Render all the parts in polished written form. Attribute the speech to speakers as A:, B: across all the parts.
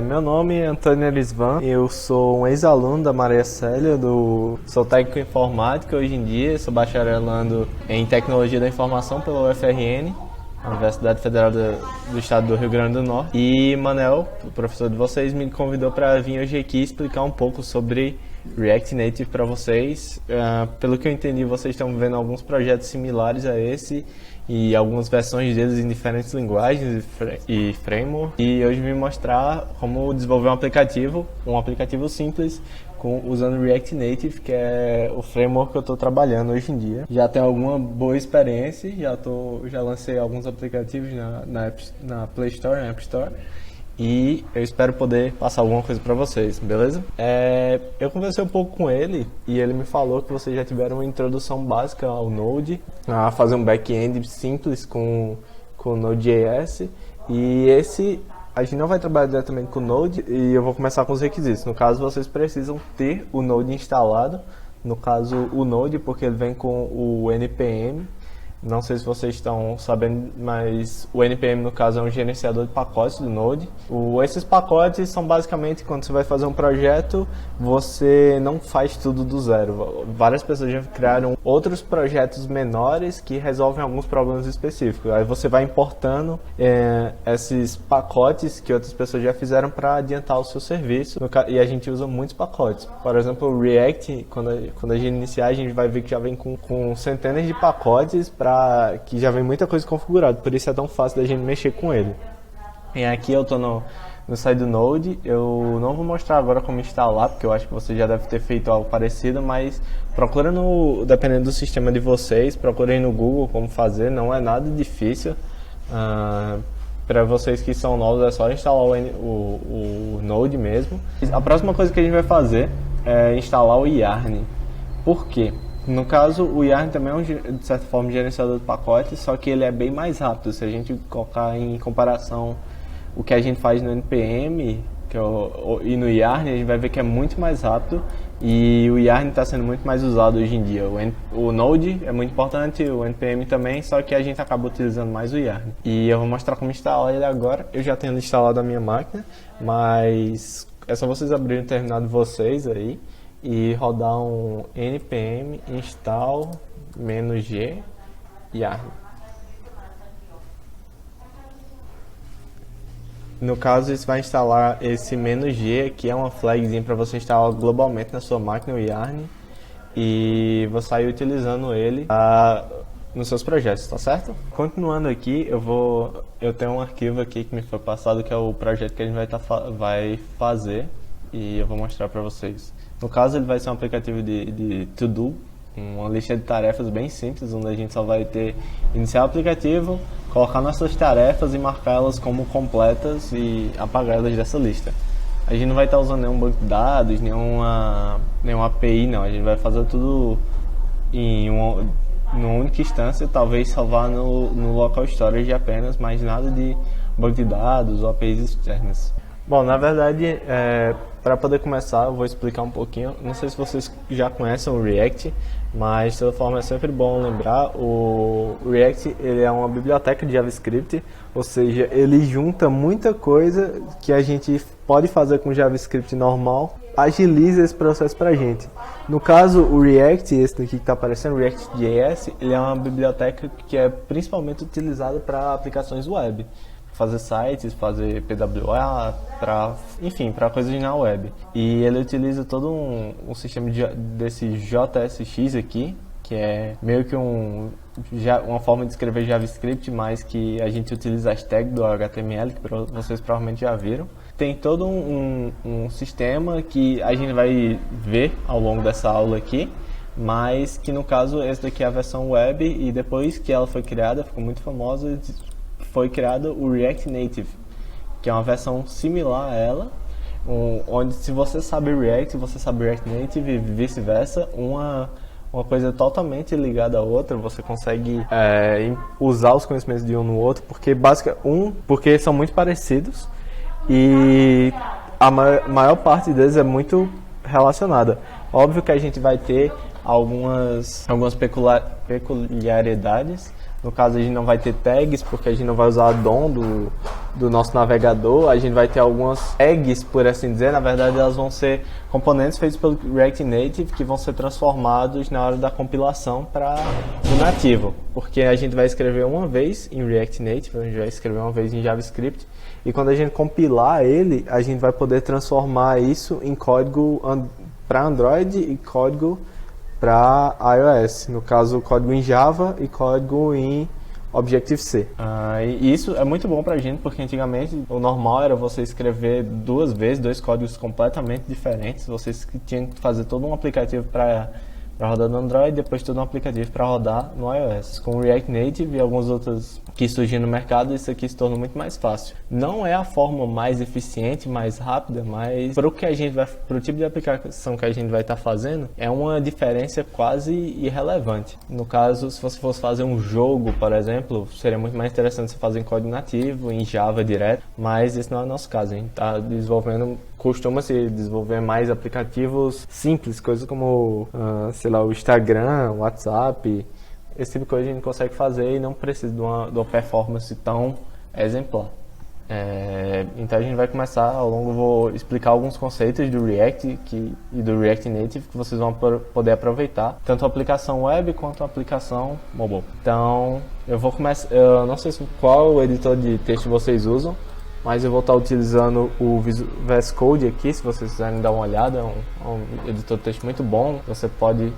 A: Meu nome é Antônio Elisvan, eu sou um ex-aluno da Maria Célia, sou técnico em informática hoje em dia, sou bacharelando em tecnologia da informação pela UFRN, a Universidade Federal do Estado do Rio Grande do Norte. E Manel, o professor de vocês, me convidou para vir hoje aqui explicar um pouco sobre React Native para vocês. Pelo que eu entendi, vocês estão vendo alguns projetos similares a esse e algumas versões deles em diferentes linguagens e framework. E hoje vim mostrar como desenvolver um aplicativo simples usando React Native, que é o framework que eu estou trabalhando hoje em dia. Já tenho alguma boa experiência, já lancei alguns aplicativos na Play Store, na App Store. E eu espero poder passar alguma coisa para vocês, beleza? Eu conversei um pouco com ele e ele me falou que vocês já tiveram uma introdução básica ao Node, a fazer um back-end simples com Node.js. E a gente não vai trabalhar diretamente com o Node e eu vou começar com os requisitos. No caso, vocês precisam ter o Node instalado, no caso o Node, porque ele vem com o NPM. Não sei se vocês estão sabendo, mas o NPM, no caso, é um gerenciador de pacotes do Node. Esses pacotes são basicamente quando você vai fazer um projeto, você não faz tudo do zero. Várias pessoas já criaram outros projetos menores que resolvem alguns problemas específicos. Aí você vai importando esses pacotes que outras pessoas já fizeram para adiantar o seu serviço. E a gente usa muitos pacotes. Por exemplo, o React, quando a gente iniciar, a gente vai ver que já vem com centenas de pacotes que já vem muita coisa configurada, por isso é tão fácil da gente mexer com ele. E aqui eu estou no site do Node. Eu não vou mostrar agora como instalar, porque eu acho que você já deve ter feito algo parecido, mas procura dependendo do sistema de vocês, procurem no Google como fazer, não é nada difícil. Para vocês que são novos é só instalar o Node mesmo. A próxima coisa que a gente vai fazer é instalar o Yarn. Por quê? No caso, o Yarn também é de certa forma, um gerenciador de pacotes, só que ele é bem mais rápido. Se a gente colocar em comparação o que a gente faz no NPM e no Yarn, a gente vai ver que é muito mais rápido e o Yarn está sendo muito mais usado hoje em dia. O Node é muito importante, o NPM também, só que a gente acaba utilizando mais o Yarn. E eu vou mostrar como instalar ele agora. Eu já tenho instalado a minha máquina, mas é só vocês abrirem o terminal de vocês aí e rodar um npm install -g yarn. No caso, isso vai instalar esse -g, que é uma flagzinha para você instalar globalmente na sua máquina, o Yarn, e você sair utilizando ele nos seus projetos, tá certo? Continuando aqui, eu tenho um arquivo aqui que me foi passado, que é o projeto que a gente vai fazer, e eu vou mostrar para vocês. No caso, ele vai ser um aplicativo de to-do, uma lista de tarefas bem simples, onde a gente só vai iniciar o aplicativo, colocar nossas tarefas e marcá-las como completas e apagá-las dessa lista. A gente não vai estar usando nenhum banco de dados, nenhuma API, não. A gente vai fazer tudo em uma única instância, talvez salvar no local storage apenas, mas nada de banco de dados ou APIs externas. Bom, na verdade, para poder começar, eu vou explicar um pouquinho. Não sei se vocês já conhecem o React, mas de toda forma é sempre bom lembrar. O React ele é uma biblioteca de JavaScript, ou seja, ele junta muita coisa que a gente pode fazer com JavaScript normal, agiliza esse processo para a gente. No caso, o React, esse daqui que está aparecendo, o React.js, ele é uma biblioteca que é principalmente utilizada para aplicações web. Fazer sites, fazer PWA, para coisas na web. E ele utiliza todo um sistema desse JSX aqui, que é meio que uma forma de escrever JavaScript, mas que a gente utiliza as tags do HTML, que vocês provavelmente já viram. Tem todo um sistema que a gente vai ver ao longo dessa aula aqui, mas que no caso esse daqui é a versão web, e depois que ela foi criada, ficou muito famosa, foi criado o React Native, que é uma versão similar a ela, onde se você sabe React, você sabe React Native e vice-versa, uma coisa totalmente ligada à outra, você consegue usar os conhecimentos de um no outro, porque são muito parecidos e a maior parte deles é muito relacionada. Óbvio que a gente vai ter algumas peculiaridades. No caso, a gente não vai ter tags, porque a gente não vai usar a DOM do nosso navegador, a gente vai ter algumas tags, por assim dizer. Na verdade, elas vão ser componentes feitos pelo React Native que vão ser transformados na hora da compilação para o nativo. Porque a gente vai escrever uma vez em React Native, a gente vai escrever uma vez em JavaScript, e quando a gente compilar ele, a gente vai poder transformar isso em código para Android e código para iOS. No caso, código em Java e código em Objective-C. E isso é muito bom pra gente, porque antigamente o normal era você escrever duas vezes, dois códigos completamente diferentes. Vocês tinham que fazer todo um aplicativo para rodar no Android e depois todo um aplicativo para rodar no iOS. Com o React Native e alguns outros que surgiram no mercado, isso aqui se torna muito mais fácil. Não é a forma mais eficiente, mais rápida, mas para o tipo de aplicação que a gente vai estar fazendo, é uma diferença quase irrelevante. No caso, se você fosse fazer um jogo, por exemplo, seria muito mais interessante você fazer em código nativo, em Java direto, mas esse não é o nosso caso. A gente está desenvolvendo, costuma-se desenvolver mais aplicativos simples, coisas como, sei lá, o Instagram, o WhatsApp. Esse tipo de coisa a gente consegue fazer e não precisa de uma performance tão exemplar. Então a gente vai começar, ao longo vou explicar alguns conceitos do React e do React Native que vocês vão poder aproveitar, tanto a aplicação web quanto a aplicação mobile. Então eu vou começar, eu não sei qual editor de texto vocês usam, mas eu vou estar utilizando o VS Code aqui, se vocês quiserem dar uma olhada. É um editor de texto muito bom, você pode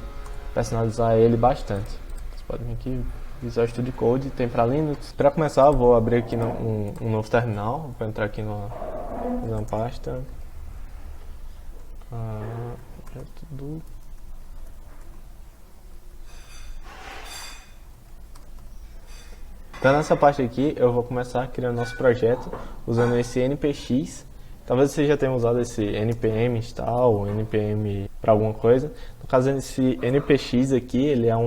A: personalizar ele bastante. Pode vir aqui, Visual Studio Code, tem para Linux. Para começar, eu vou abrir aqui um novo terminal. Vou entrar aqui na pasta. Então nessa parte aqui, eu vou começar criando nosso projeto usando esse npx. Talvez você já tenha usado esse npm install ou npm para alguma coisa. No caso, esse npx aqui, ele é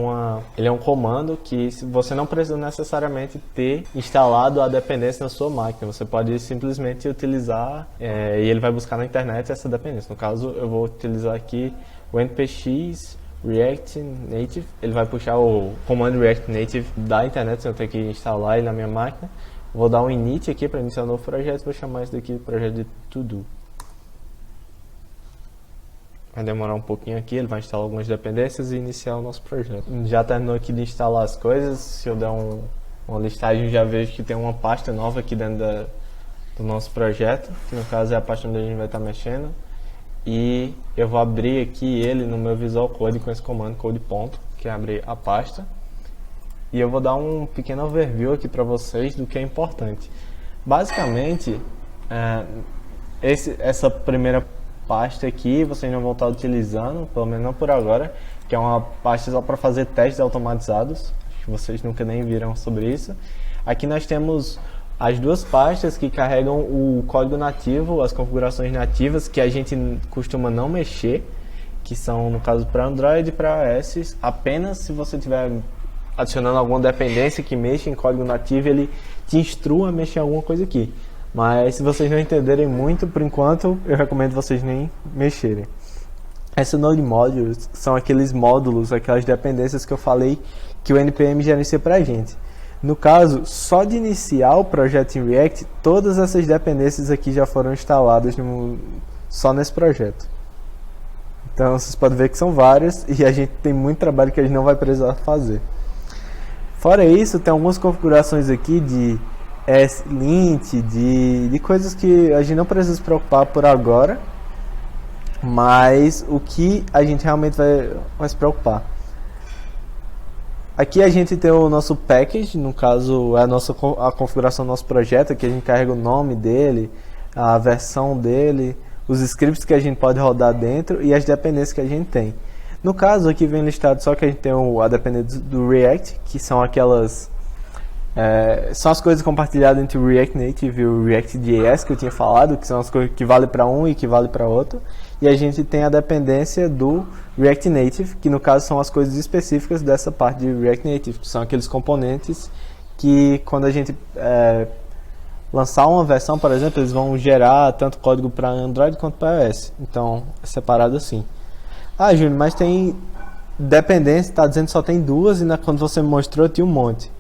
A: um comando que você não precisa necessariamente ter instalado a dependência na sua máquina. Você pode simplesmente utilizar e ele vai buscar na internet essa dependência. No caso, eu vou utilizar aqui o npx React Native. Ele vai puxar o comando React Native da internet, sem eu ter que instalar ele na minha máquina. Vou dar um init aqui para iniciar um novo projeto, vou chamar isso daqui de projeto de to-do. Vai demorar um pouquinho aqui, ele vai instalar algumas dependências e iniciar o nosso projeto. Já terminou aqui de instalar as coisas. Se eu der uma listagem, já vejo que tem uma pasta nova aqui dentro do nosso projeto, que no caso é a pasta onde a gente vai estar mexendo. E eu vou abrir aqui ele no meu Visual Code com esse comando code ponto, que é abrir a pasta. E eu vou dar um pequeno overview aqui para vocês do que é importante. Basicamente, essa primeira pasta aqui vocês não vão estar utilizando, pelo menos não por agora, que é uma pasta só para fazer testes automatizados. Acho que vocês nunca nem viram sobre isso. Aqui nós temos as duas pastas que carregam o código nativo, as configurações nativas que a gente costuma não mexer, que são, no caso, para Android e para iOS, apenas se você tiver adicionando alguma dependência que mexa em código nativo, ele te instrua a mexer em alguma coisa aqui. Mas se vocês não entenderem muito, por enquanto, eu recomendo vocês nem mexerem. Essa Node Modules são aqueles módulos, aquelas dependências que eu falei que o NPM gerencia pra gente. No caso, só de iniciar o projeto em React, todas essas dependências aqui já foram instaladas só nesse projeto. Então vocês podem ver que são várias e a gente tem muito trabalho que a gente não vai precisar fazer. Fora isso, tem algumas configurações aqui de lint, de coisas que a gente não precisa se preocupar por agora, mas o que a gente realmente vai se preocupar. Aqui a gente tem o nosso package, no caso é a configuração do nosso projeto, aqui a gente carrega o nome dele, a versão dele, os scripts que a gente pode rodar dentro e as dependências que a gente tem. No caso, aqui vem listado só que a gente tem a dependência do React, que são aquelas... são as coisas compartilhadas entre o React Native e o React.js que eu tinha falado, que são as coisas que valem para um e que valem para outro. E a gente tem a dependência do React Native, que no caso são as coisas específicas dessa parte de React Native, que são aqueles componentes que quando a gente lançar uma versão, por exemplo, eles vão gerar tanto código para Android quanto para iOS. Então, é separado assim. Ah, Júnior, mas tem dependência, está dizendo que só tem duas e quando você me mostrou tinha um monte.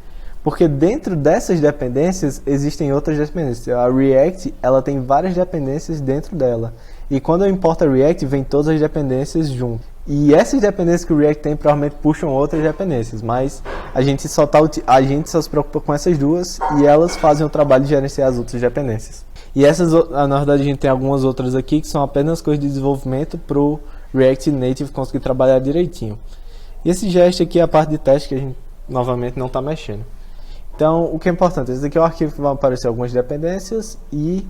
A: Porque dentro dessas dependências existem outras dependências. A React, ela tem várias dependências dentro dela. E quando eu importo a React, vem todas as dependências junto. E essas dependências que o React tem provavelmente puxam outras dependências, mas a gente só se preocupa com essas duas e elas fazem o trabalho de gerenciar as outras dependências. E essas, na verdade, a gente tem algumas outras aqui que são apenas coisas de desenvolvimento para o React Native conseguir trabalhar direitinho. E esse gesto aqui é a parte de teste que a gente novamente não está mexendo. Então, o que é importante, esse aqui é o arquivo que vai aparecer algumas dependências e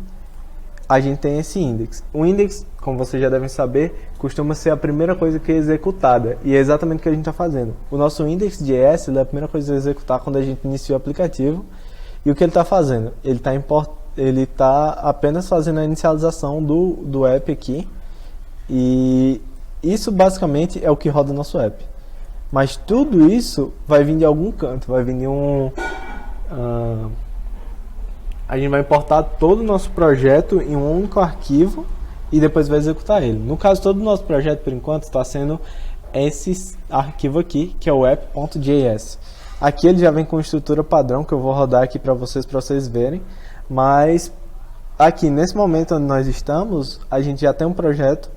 A: a gente tem esse index. O index, como vocês já devem saber, costuma ser a primeira coisa que é executada. E é exatamente o que a gente está fazendo. O nosso index.js é a primeira coisa a executar quando a gente inicia o aplicativo. E o que ele está fazendo? Ele está apenas fazendo a inicialização do app aqui. E isso basicamente é o que roda o nosso app. Mas tudo isso vai vir de algum canto, vai vir de a gente vai importar todo o nosso projeto em um único arquivo e depois vai executar ele. No caso, todo o nosso projeto, por enquanto, está sendo esse arquivo aqui, que é o app.js. Aqui ele já vem com estrutura padrão, que eu vou rodar aqui para vocês verem. Mas aqui, nesse momento onde nós estamos, a gente já tem um projeto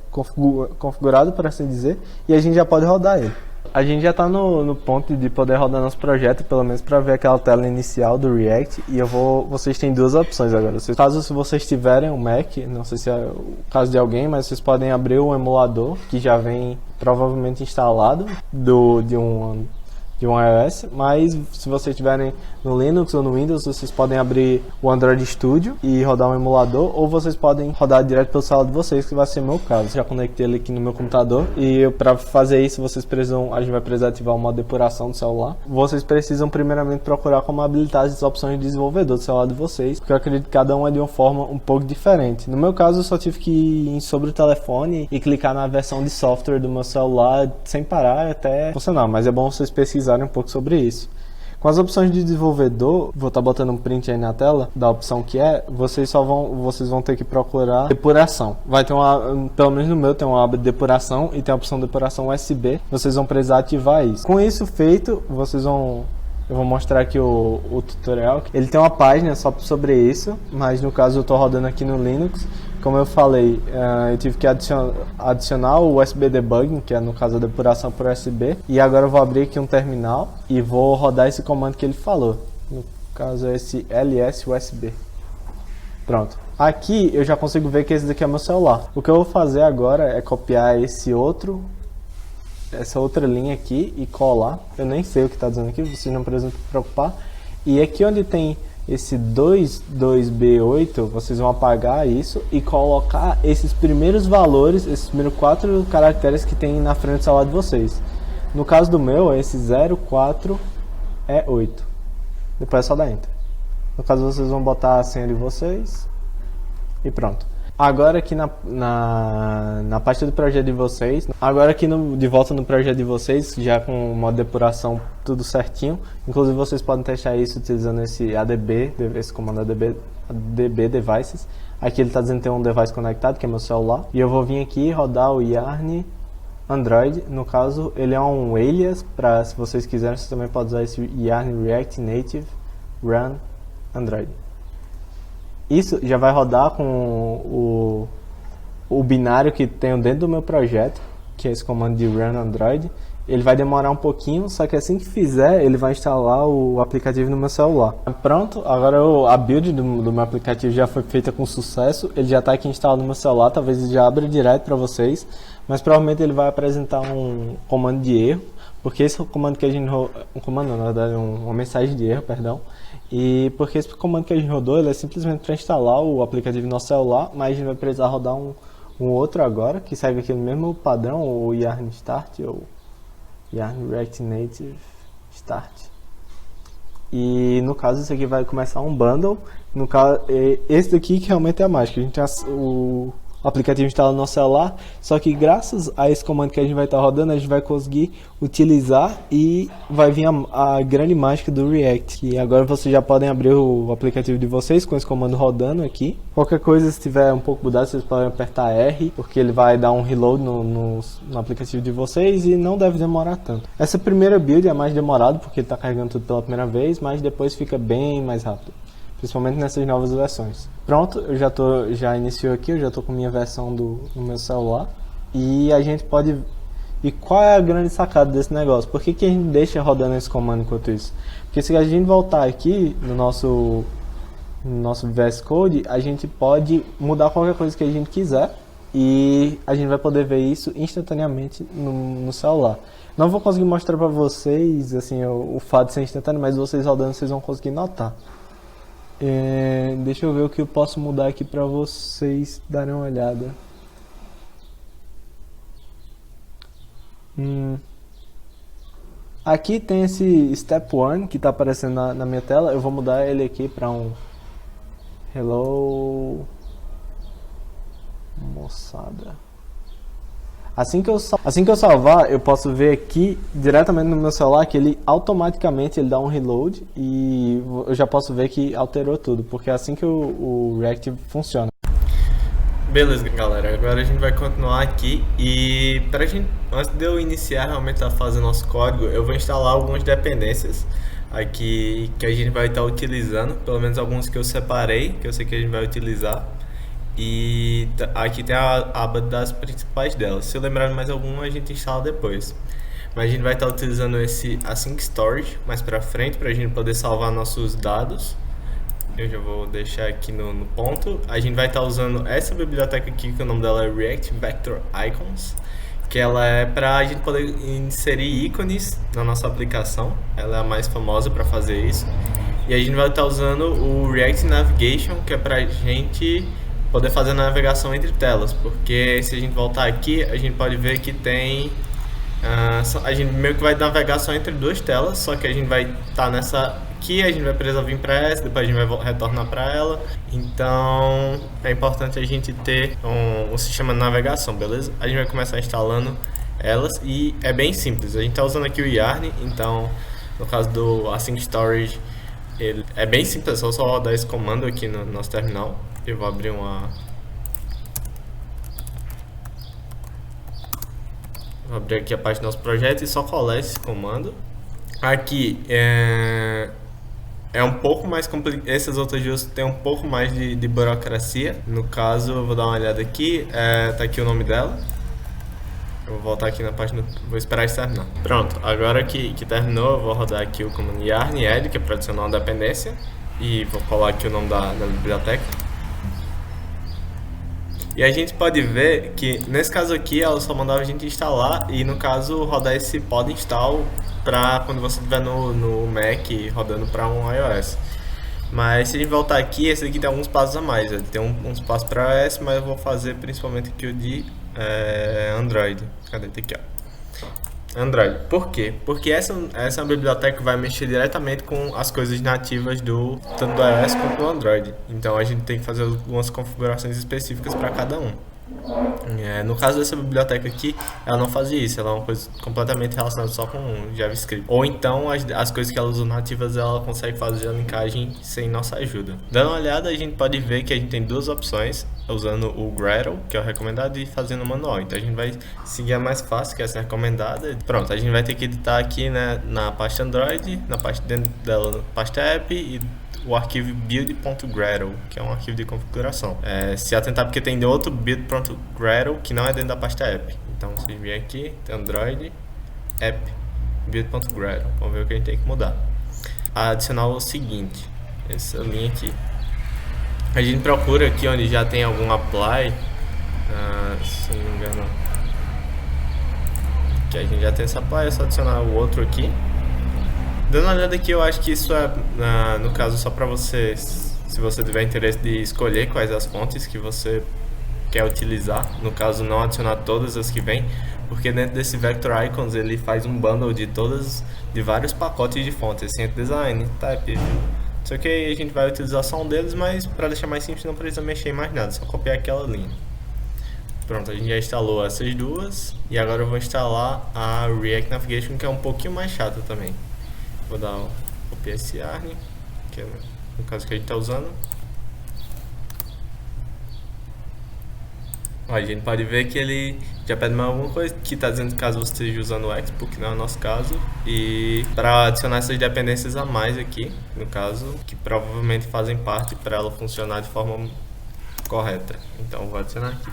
A: configurado, por assim dizer, e a gente já pode rodar ele. A gente já está no ponto de poder rodar nosso projeto, pelo menos para ver aquela tela inicial do React. E vocês têm duas opções agora. Caso se vocês tiverem um Mac, não sei se é o caso de alguém, mas vocês podem abrir o emulador que já vem provavelmente instalado de um iOS, mas se vocês estiverem no Linux ou no Windows, vocês podem abrir o Android Studio e rodar um emulador, ou vocês podem rodar direto pelo celular de vocês, que vai ser o meu caso. Já conectei ele aqui no meu computador e para fazer isso a gente vai precisar ativar o modo depuração do celular. Vocês precisam primeiramente procurar como habilitar as opções de desenvolvedor do celular de vocês, porque eu acredito que cada um é de uma forma um pouco diferente. No meu caso, eu só tive que ir sobre o telefone e clicar na versão de software do meu celular sem parar até funcionar, mas é bom vocês pesquisarem um pouco sobre isso. Com as opções de desenvolvedor, vou estar botando um print aí na tela da opção que vocês vão ter que procurar depuração. Vai ter pelo menos no meu tem uma aba de depuração e tem a opção de depuração USB. Vocês vão precisar ativar isso. Com isso feito, eu vou mostrar aqui o tutorial. Ele tem uma página só sobre isso, mas no caso eu estou rodando aqui no Linux. Como eu falei, eu tive que adicionar o USB Debugging, que é no caso a depuração por USB. E agora eu vou abrir aqui um terminal e vou rodar esse comando que ele falou. No caso é esse ls USB. Pronto. Aqui eu já consigo ver que esse daqui é meu celular. O que eu vou fazer agora é copiar essa outra linha aqui e colar. Eu nem sei o que está dizendo aqui, vocês não precisam se preocupar. E aqui onde tem esse 22B8, vocês vão apagar isso e colocar esses primeiros valores, esses primeiros 4 caracteres que tem na frente do celular de vocês. No caso do meu, é esse 04E8. Depois é só dar Enter. No caso, vocês vão botar a senha de vocês e pronto. Agora aqui na parte do projeto de vocês, de volta no projeto de vocês, já com o modo de depuração tudo certinho. Inclusive vocês podem testar isso utilizando esse comando adb devices. Aqui ele está dizendo que tem um device conectado, que é meu celular. E eu vou vir aqui e rodar o Yarn Android. No caso, ele é um alias, se vocês quiserem, vocês também podem usar esse Yarn React Native Run Android. Isso já vai rodar com o binário que tenho dentro do meu projeto, que é esse comando de Run Android. Ele vai demorar um pouquinho, só que assim que fizer, ele vai instalar o aplicativo no meu celular. Pronto, agora a build do meu aplicativo já foi feita com sucesso. Ele já está aqui instalado no meu celular, talvez ele já abra direto para vocês. Mas provavelmente ele vai apresentar um comando de erro, porque esse comando que a gente na verdade uma mensagem de erro, perdão. E porque esse comando que a gente rodou, ele é simplesmente para instalar o aplicativo no nosso celular, mas a gente vai precisar rodar um outro agora, que segue aqui no mesmo padrão, o Yarn Start, ou Yarn React Native Start. E no caso, esse aqui vai começar um bundle. No caso, esse daqui que realmente é a mágica. A gente tem o aplicativo instalado no nosso celular, só que graças a esse comando que a gente vai estar rodando, a gente vai conseguir utilizar e vai vir a grande mágica do React, que agora vocês já podem abrir o aplicativo de vocês com esse comando rodando aqui. Qualquer coisa, se tiver um pouco mudado, vocês podem apertar R, porque ele vai dar um reload no aplicativo de vocês e não deve demorar tanto. Essa primeira build é mais demorada, porque ele está carregando tudo pela primeira vez, mas depois fica bem mais rápido, principalmente nessas novas versões. Pronto, eu já iniciou aqui, eu já estou com minha versão no meu celular. E a gente pode... E qual é a grande sacada desse negócio? Por que a gente deixa rodando esse comando enquanto isso? Porque se a gente voltar aqui no nosso VS Code, a gente pode mudar qualquer coisa que a gente quiser. E a gente vai poder ver isso instantaneamente no celular. Não vou conseguir mostrar para vocês assim, o fato de ser instantâneo, mas vocês rodando vocês vão conseguir notar. Deixa eu ver o que eu posso mudar aqui para vocês darem uma olhada. Aqui tem esse Step 1 que está aparecendo na minha tela. Eu vou mudar ele aqui para um Hello moçada. Assim que eu salvar, eu posso ver aqui diretamente no meu celular que ele automaticamente dá um reload e eu já posso ver que alterou tudo, porque é assim que o React funciona. Beleza, galera, agora a gente vai continuar aqui e antes de eu iniciar realmente a fazer nosso código, eu vou instalar algumas dependências aqui que a gente vai estar utilizando, pelo menos alguns que eu separei, que eu sei que a gente vai utilizar. E aqui tem a aba das principais delas. Se eu lembrar de mais alguma, a gente instala depois. Mas a gente vai estar utilizando esse Async Storage mais pra frente, para a gente poder salvar nossos dados. Eu já vou deixar aqui no ponto. A gente vai estar usando essa biblioteca aqui, que o nome dela é React Vector Icons, que ela é para a gente poder inserir ícones na nossa aplicação. Ela é a mais famosa para fazer isso. E a gente vai estar usando o React Navigation, que é para a gente poder fazer a navegação entre telas, porque se a gente voltar aqui, a gente pode ver que tem a gente meio que vai navegar só entre duas telas, só que a gente vai estar nessa aqui, a gente vai precisar vir para essa, depois a gente vai retornar para ela. Então é importante a gente ter um sistema de navegação, beleza? A gente vai começar instalando elas e é bem simples. A gente está usando aqui o Yarn, então no caso do Async Storage ele é bem simples, é só rodar esse comando aqui no nosso terminal. Eu vou abrir vou abrir aqui a parte do nosso projeto e só colar esse comando. Aqui é um pouco mais complicado, essas outras duas tem um pouco mais de burocracia. No caso, eu vou dar uma olhada aqui, tá aqui o nome dela. Eu vou voltar aqui na página, vou esperar isso terminar. Pronto, agora que terminou, eu vou rodar aqui o comando yarn add, que é para adicionar uma dependência. E vou colar aqui o nome da biblioteca. E a gente pode ver que nesse caso aqui ela só mandava a gente instalar e no caso rodar esse pod install para quando você estiver no Mac rodando para um iOS. Mas se a gente voltar aqui, esse aqui tem alguns passos a mais. Ele tem uns passos para iOS, mas eu vou fazer principalmente aqui o de Android. Cadê? Tem aqui, ó. Android. Por quê? Porque essa é uma biblioteca que vai mexer diretamente com as coisas nativas tanto do iOS quanto do Android. Então a gente tem que fazer algumas configurações específicas para cada um. No caso dessa biblioteca aqui, ela não fazia isso, ela é uma coisa completamente relacionada só com JavaScript. Ou então as coisas que ela usa nativas, ela consegue fazer a linkagem sem nossa ajuda. Dando uma olhada, a gente pode ver que a gente tem duas opções, usando o Gradle, que é o recomendado, e fazendo o manual. Então a gente vai seguir a mais fácil, que é essa recomendada. Pronto, a gente vai ter que editar aqui, né, na pasta Android, na parte dentro dela, na pasta app, e o arquivo build.gradle, que é um arquivo de configuração. Se atentar porque tem outro build.gradle que não é dentro da pasta app. Então você vem aqui, tem Android, app, build.gradle. Vamos ver o que a gente tem que mudar. Adicionar o seguinte, essa linha aqui. A gente procura aqui onde já tem algum apply, se não me engano, que a gente já tem esse apply, é só adicionar o outro aqui. Dando uma olhada aqui, eu acho que isso é, no caso, só para você, se você tiver interesse de escolher quais as fontes que você quer utilizar. No caso, não adicionar todas as que vem, porque dentro desse Vector Icons ele faz um bundle de vários pacotes de fontes, assim, design, type. Só que a gente vai utilizar só um deles, mas para deixar mais simples não precisa mexer em mais nada, só copiar aquela linha. Pronto, a gente já instalou essas duas e agora eu vou instalar a React Navigation, que é um pouquinho mais chata também. Vou dar o PS Yarn, que é no caso que a gente está usando. Ó, a gente pode ver que ele já pede mais alguma coisa, que está dizendo que caso você esteja usando o Expo, que não é o nosso caso. E para adicionar essas dependências a mais aqui, no caso, que provavelmente fazem parte para ela funcionar de forma correta. Então vou adicionar aqui.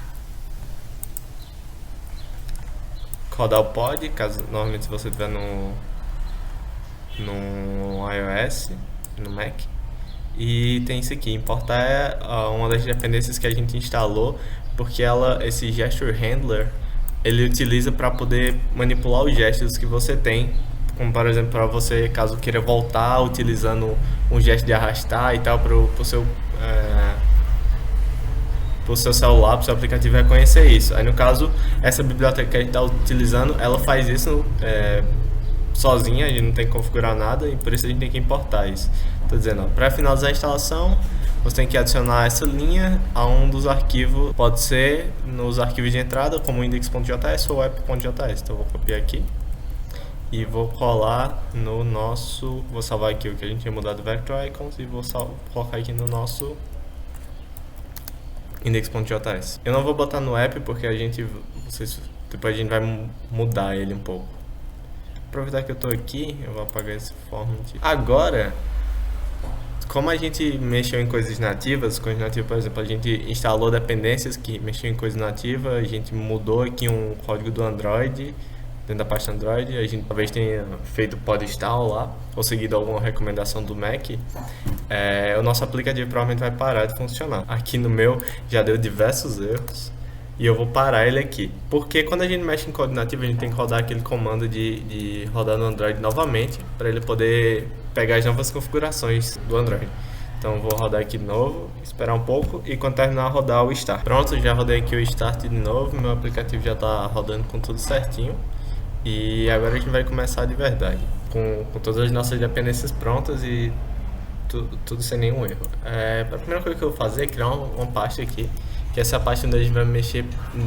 A: Rodar o pod, caso normalmente se você estiver no iOS, no Mac. E tem isso aqui, importar é uma das dependências que a gente instalou, porque esse gesture handler, ele utiliza para poder manipular os gestos que você tem, como por exemplo para você, caso queira voltar utilizando um gesto de arrastar e tal, para o seu celular, para o seu aplicativo reconhecer isso. Aí no caso, essa biblioteca que a gente está utilizando, ela faz isso sozinha, a gente não tem que configurar nada e por isso a gente tem que importar isso. Estou dizendo, para finalizar a instalação, você tem que adicionar essa linha a um dos arquivos, pode ser nos arquivos de entrada, como index.js ou app.js. Então eu vou copiar aqui e vou colar no nosso, vou salvar aqui o que a gente tinha mudado vector icons e vou colocar aqui no nosso index.js. Eu não vou botar no app porque depois a gente vai mudar ele um pouco. Aproveitar que eu estou aqui, eu vou apagar esse form aqui. Agora, como a gente mexeu em coisas nativas, por exemplo, a gente instalou dependências que mexiam em coisas nativas, a gente mudou aqui um código do Android, dentro da pasta Android, a gente talvez tenha feito pod install lá, ou seguido alguma recomendação do Mac, o nosso aplicativo provavelmente vai parar de funcionar. Aqui no meu já deu diversos erros. E eu vou parar ele aqui, porque quando a gente mexe em código nativo, a gente tem que rodar aquele comando de rodar no Android novamente, para ele poder pegar as novas configurações do Android. Então vou rodar aqui de novo, esperar um pouco e quando terminar rodar o start. Pronto, já rodei aqui o start de novo, meu aplicativo já está rodando com tudo certinho. E agora a gente vai começar de verdade, com todas as nossas dependências prontas e tudo sem nenhum erro. A primeira coisa que eu vou fazer é criar uma pasta aqui, que é essa pasta onde a gente vai mexer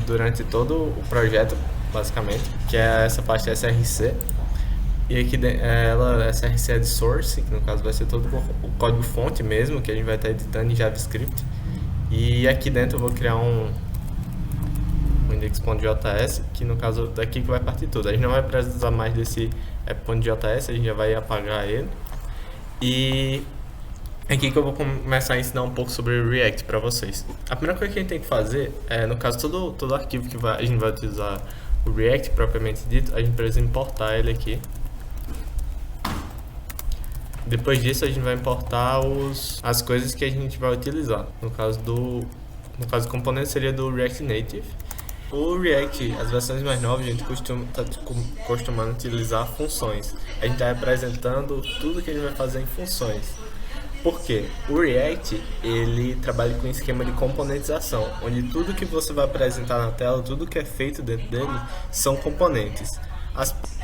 A: durante todo o projeto, basicamente, que é essa pasta src. E aqui essa src é de source, que no caso vai ser todo o código fonte mesmo, que a gente vai estar editando em JavaScript. E aqui dentro eu vou criar um index.js, que no caso daqui que vai partir tudo. A gente não vai precisar mais desse app.js, a gente já vai apagar ele. E aqui que eu vou começar a ensinar um pouco sobre o React para vocês. A primeira coisa que a gente tem que fazer no caso, todo arquivo que a gente vai utilizar o React propriamente dito, a gente precisa importar ele aqui. Depois disso a gente vai importar as coisas que a gente vai utilizar. No caso do componente seria do React Native. O React, as versões mais novas, a gente está costumando utilizar funções. A gente está representando tudo que a gente vai fazer em funções. Por quê? O React, ele trabalha com um esquema de componentização, onde tudo que você vai apresentar na tela, tudo que é feito dentro dele, são componentes.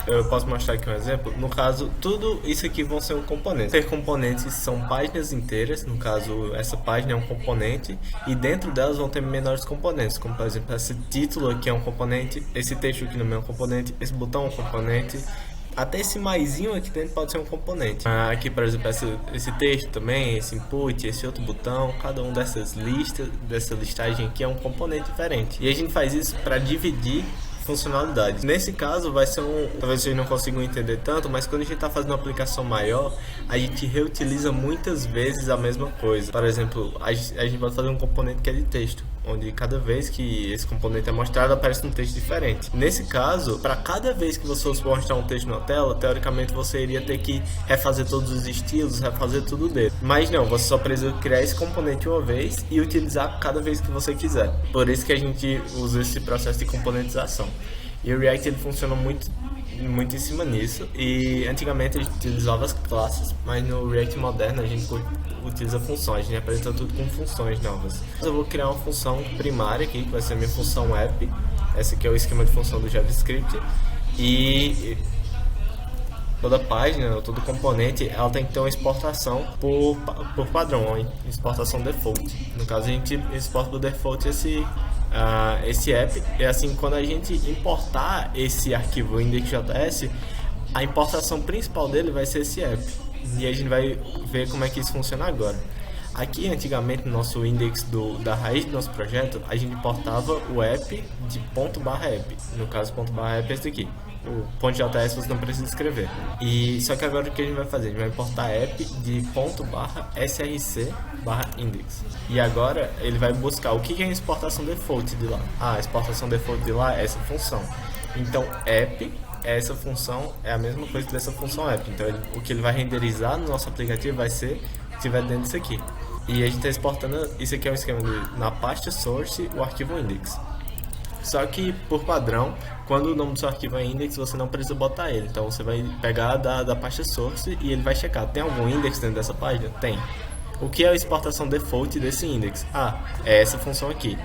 A: Eu posso mostrar aqui um exemplo. No caso, tudo isso aqui vão ser um componente. Ter componentes são páginas inteiras. No caso, essa página é um componente e dentro delas vão ter menores componentes, como por exemplo, esse título aqui é um componente, esse texto aqui no meio é um componente, esse botão é um componente, até esse maisinho aqui dentro pode ser um componente. Aqui, por exemplo, esse texto também, esse input, esse outro botão, cada um dessa listagem aqui é um componente diferente. E a gente faz isso para dividir funcionalidades. Nesse caso vai ser talvez vocês não consigam entender tanto, mas quando a gente está fazendo uma aplicação maior, a gente reutiliza muitas vezes a mesma coisa. Por exemplo, a gente pode fazer um componente que é de texto, onde cada vez que esse componente é mostrado aparece um texto diferente. Nesse caso, para cada vez que você for mostrar um texto na tela, teoricamente você iria ter que refazer todos os estilos, refazer tudo dele. Mas não, você só precisa criar esse componente uma vez e utilizar cada vez que você quiser. Por isso que a gente usa esse processo de componentização. E o React ele funciona muito em cima nisso, e antigamente a gente utilizava as classes, mas no React moderno a gente utiliza funções, a gente apresenta tudo com funções novas. Eu vou criar uma função primária aqui, que vai ser a minha função app, essa aqui é o esquema de função do JavaScript, e toda página, todo componente, ela tem que ter uma exportação por padrão, uma exportação default. No caso a gente exporta do default esse app. É assim, quando a gente importar esse arquivo index.js, a importação principal dele vai ser esse app. E a gente vai ver como é que isso funciona agora. Aqui, antigamente, no nosso index da raiz do nosso projeto, a gente importava o app de ./app. No caso, ./app é esse aqui. O .js você não precisa escrever. Só que agora o que a gente vai fazer? A gente vai importar app de ./src/index. E agora ele vai buscar o que é a exportação default de lá. A exportação default de lá é essa função. Então, app essa função é a mesma coisa dessa função app. Então, o que ele vai renderizar no nosso aplicativo vai ser o que estiver dentro disso aqui. E a gente está exportando, isso aqui é um esquema na pasta source, o arquivo index. Só que, por padrão, quando o nome do seu arquivo é index, você não precisa botar ele. Então, você vai pegar da pasta source e ele vai checar. Tem algum index dentro dessa página? Tem. O que é a exportação default desse index? É essa função aqui.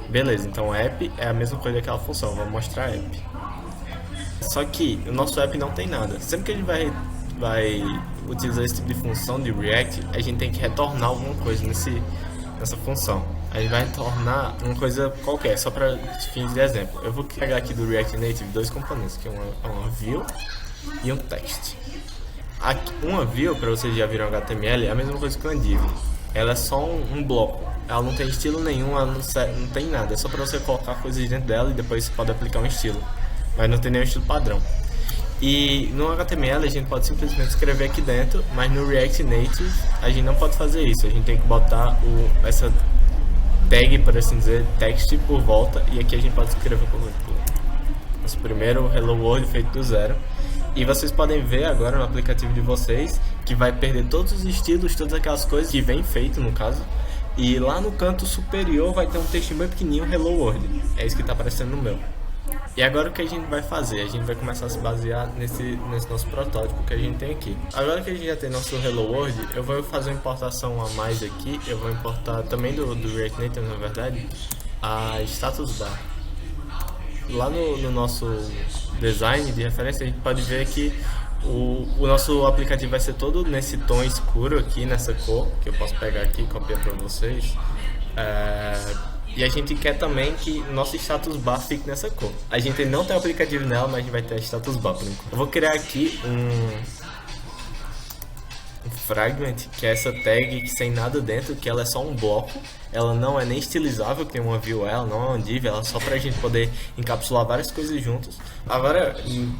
A: Beleza, então app é a mesma coisa daquela função. Vamos mostrar app. Só que o nosso app não tem nada. Sempre que a gente vai utilizar esse tipo de função de React, a gente tem que retornar alguma coisa nessa função. A gente vai retornar uma coisa qualquer, só para fins de exemplo. Eu vou pegar aqui do React Native dois componentes, que é uma view e um text. Uma view, para vocês já viram HTML, é a mesma coisa que uma div. Ela é só um bloco. Ela não tem estilo nenhum, ela não tem nada. É só para você colocar coisas dentro dela e depois você pode aplicar um estilo. Mas não tem nenhum estilo padrão. E no HTML a gente pode simplesmente escrever aqui dentro, mas no React Native a gente não pode fazer isso. A gente tem que botar essa tag, por assim dizer, text por volta, e aqui a gente pode escrever por nosso primeiro Hello World feito do zero. E vocês podem ver agora no aplicativo de vocês que vai perder todos os estilos, todas aquelas coisas que vem feito no caso. E lá no canto superior vai ter um textinho bem pequenininho, Hello World. É isso que está aparecendo no meu. E agora o que a gente vai fazer? A gente vai começar a se basear nesse nosso protótipo que a gente tem aqui. Agora que a gente já tem nosso Hello World, eu vou fazer uma importação a mais aqui. Eu vou importar também do React Native, na verdade, a status bar. Lá no nosso design de referência, a gente pode ver que o nosso aplicativo vai ser todo nesse tom escuro aqui, nessa cor, que eu posso pegar aqui e copiar para vocês. E a gente quer também que nosso status bar fique nessa cor. A gente não tem o aplicativo nela, mas a gente vai ter status bar por enquanto. Eu vou criar aqui um fragment, que é essa tag sem nada dentro, que ela é só um bloco. Ela não é nem estilizável, que tem uma view, ela não é uma div, ela é só pra gente poder encapsular várias coisas juntas. Agora,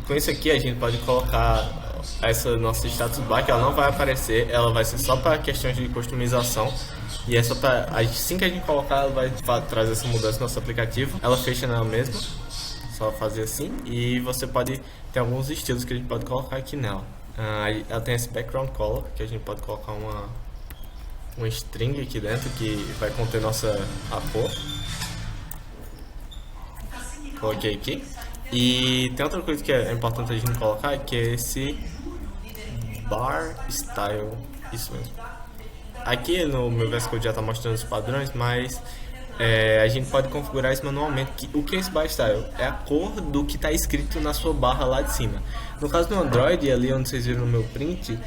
A: com isso aqui a gente pode colocar essa nossa status bar, que ela não vai aparecer, ela vai ser só para questões de customização. E é só pra, assim que a gente colocar, ela vai trazer essa mudança no nosso aplicativo. Ela fecha nela mesma, só fazer assim. E você pode ter alguns estilos que a gente pode colocar aqui nela. Ela tem esse background color, que a gente pode colocar uma string aqui dentro que vai conter a cor. Coloquei aqui. E tem outra coisa que é importante a gente colocar, que é esse bar style. Isso mesmo. Aqui no meu VS Code já está mostrando os padrões, mas a gente pode configurar isso manualmente. O que é esse bar style? É a cor do que está escrito na sua barra lá de cima. No caso do Android, ali onde vocês viram no meu print,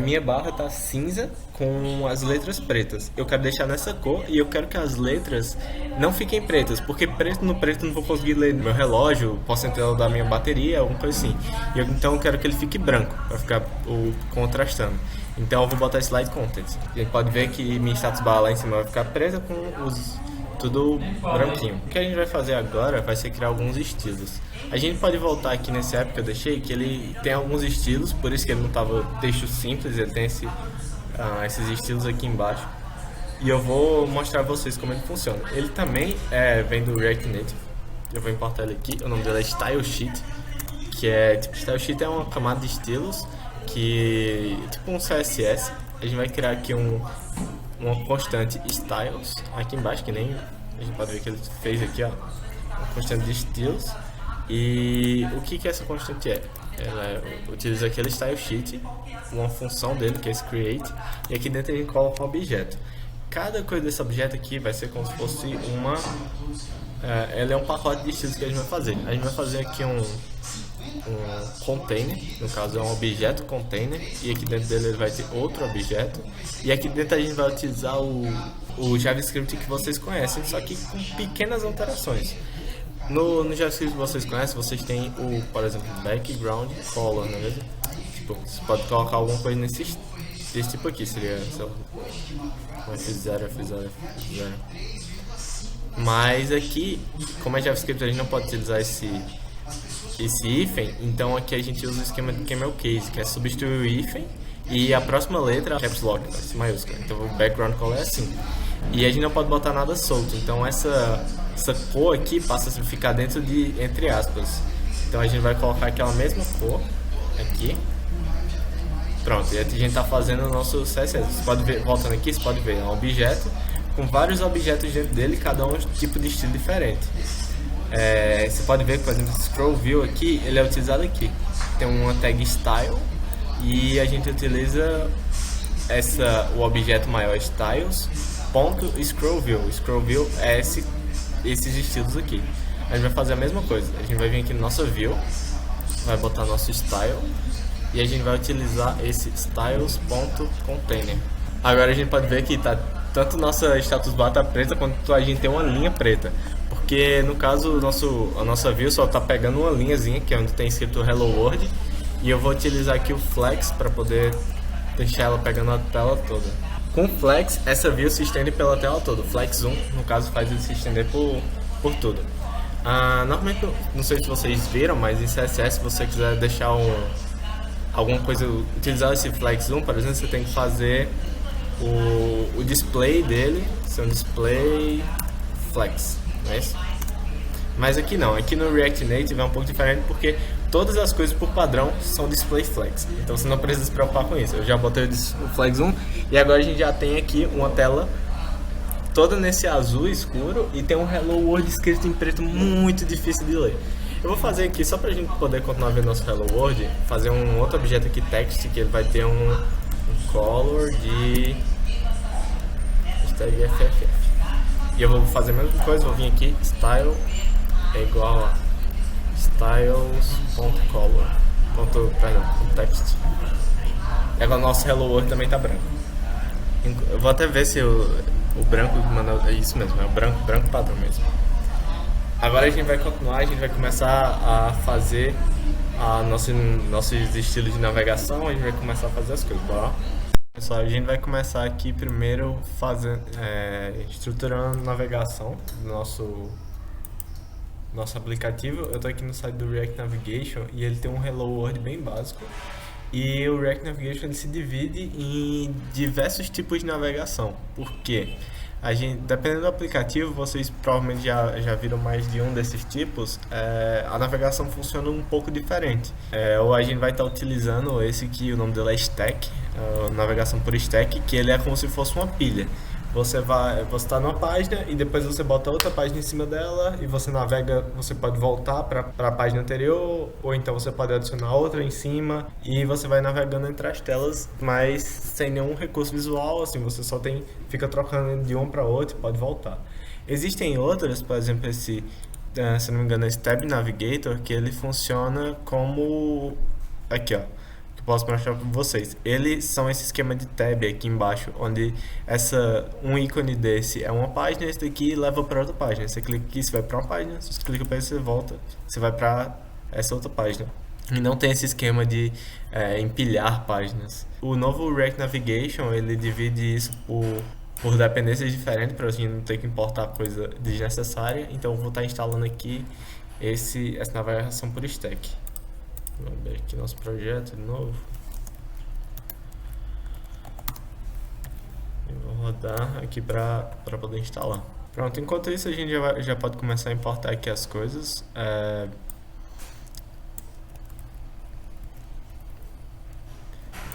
A: minha barra está cinza com as letras pretas. Eu quero deixar nessa cor e eu quero que as letras não fiquem pretas, porque preto no preto eu não vou conseguir ler meu relógio, porcentagem da minha bateria, alguma coisa assim. Então eu quero que ele fique branco, para ficar contrastando. Então eu vou botar slide content. A gente pode ver que minha status bar lá em cima vai ficar preta com tudo branquinho. O que a gente vai fazer agora vai ser criar alguns estilos. A gente pode voltar aqui nesse app que eu deixei, que ele tem alguns estilos, por isso que ele não estava texto simples, ele tem esses estilos aqui embaixo. E eu vou mostrar a vocês como ele funciona. Ele também vem do React Native. Eu vou importar ele aqui, o nome dele é Style Sheet, que Style Sheet é uma camada de estilos que tipo um CSS. A gente vai criar aqui uma constante styles aqui embaixo, que nem a gente pode ver que ele fez aqui, ó, uma constante de estilos. E o que essa constante é? Ela utiliza aquele style sheet, uma função dele que é esse create, e aqui dentro a gente coloca um objeto. Cada coisa desse objeto aqui vai ser como se fosse ela é um pacote de estilos que a gente vai fazer. A gente vai fazer aqui um container, no caso é um objeto container, e aqui dentro dele vai ter outro objeto, e aqui dentro a gente vai utilizar o o JavaScript que vocês conhecem, só que com pequenas alterações. No JavaScript que vocês conhecem, vocês têm por exemplo, background color, não é mesmo? Tipo, você pode colocar alguma coisa desse tipo aqui, seria, sei lá, F0, F0, F0. Mas aqui, como é JavaScript, a gente não pode utilizar esse hífen, então aqui a gente usa o esquema de camel case, que é substituir o hífen e a próxima letra, caps lock, S maiúscula. Então o background color é assim. E a gente não pode botar nada solto, então essa cor aqui passa a ficar dentro de entre aspas. Então a gente vai colocar aquela mesma cor aqui. Pronto, e a gente está fazendo o nosso CSS. Você pode ver, voltando aqui, você pode ver, é um objeto com vários objetos dentro dele, cada um tipo de estilo diferente. Você pode ver que, por exemplo, esse scroll view aqui, ele é utilizado aqui. Tem uma tag style e a gente utiliza o objeto maior styles.scrollView. ScrollView é esses estilos aqui. A gente vai fazer a mesma coisa. A gente vai vir aqui no nosso view, vai botar nosso style e a gente vai utilizar esse styles.container. Agora a gente pode ver que tá tanto nossa status bar tá preta quanto a gente tem uma linha preta. Porque no caso a nossa view só tá pegando uma linhazinha que é onde tem escrito Hello World. E eu vou utilizar aqui o Flex para poder deixar ela pegando a tela toda. Com Flex, essa view se estende pela tela toda. O Flex 1, no caso, faz ele se estender por tudo. Normalmente, não sei se vocês viram, mas em CSS, se você quiser deixar alguma coisa, utilizar esse Flex 1, por exemplo, você tem que fazer o display dele ser um display flex, não é isso? Mas aqui não, aqui no React Native é um pouco diferente porque todas as coisas por padrão são display flex, então você não precisa se preocupar com isso. Eu já botei o flex 1 e agora a gente já tem aqui uma tela toda nesse azul escuro e tem um Hello World escrito em preto muito difícil de ler. Eu vou fazer aqui só pra gente poder continuar vendo nosso Hello World, fazer um outro objeto aqui, text, que ele vai ter um color de hashtag FFF. E eu vou fazer a mesma coisa, vou vir aqui, style é igual a styles.color, text. E agora nosso Hello World também tá branco. Eu vou até ver se o branco manda, é isso mesmo, é o branco padrão mesmo. Agora a gente vai continuar, a gente vai começar a fazer nossos estilos de navegação, a gente vai começar a fazer as coisas, bora lá? Pessoal, a gente vai começar aqui primeiro estruturando a navegação do nosso aplicativo. Eu estou aqui no site do React Navigation e ele tem um Hello World bem básico. E o React Navigation ele se divide em diversos tipos de navegação. Por quê? Dependendo do aplicativo, vocês provavelmente já viram mais de um desses tipos, a navegação funciona um pouco diferente. Ou a gente vai estar utilizando esse que o nome dele é Stack, navegação por stack, que ele é como se fosse uma pilha. Você está numa página e depois você bota outra página em cima dela e você navega, você pode voltar para a página anterior ou então você pode adicionar outra em cima e você vai navegando entre as telas, mas sem nenhum recurso visual, assim, você só fica trocando de um para outro e pode voltar. Existem outras, por exemplo, se não me engano, esse Tab Navigator, que ele funciona como aqui, ó. Posso mostrar para vocês. Eles são esse esquema de tab aqui embaixo, onde um ícone desse é uma página, esse daqui leva para outra página. Você clica aqui, você vai para uma página, se você clica para esse, você volta, você vai para essa outra página. E não tem esse esquema de empilhar páginas. O novo React Navigation, ele divide isso por dependências diferentes, para a gente não ter que importar coisa desnecessária. Então eu vou estar instalando aqui essa navegação por stack. Vamos ver aqui nosso projeto de novo. Eu vou rodar aqui para poder instalar. Pronto, enquanto isso a gente já pode começar a importar aqui as coisas.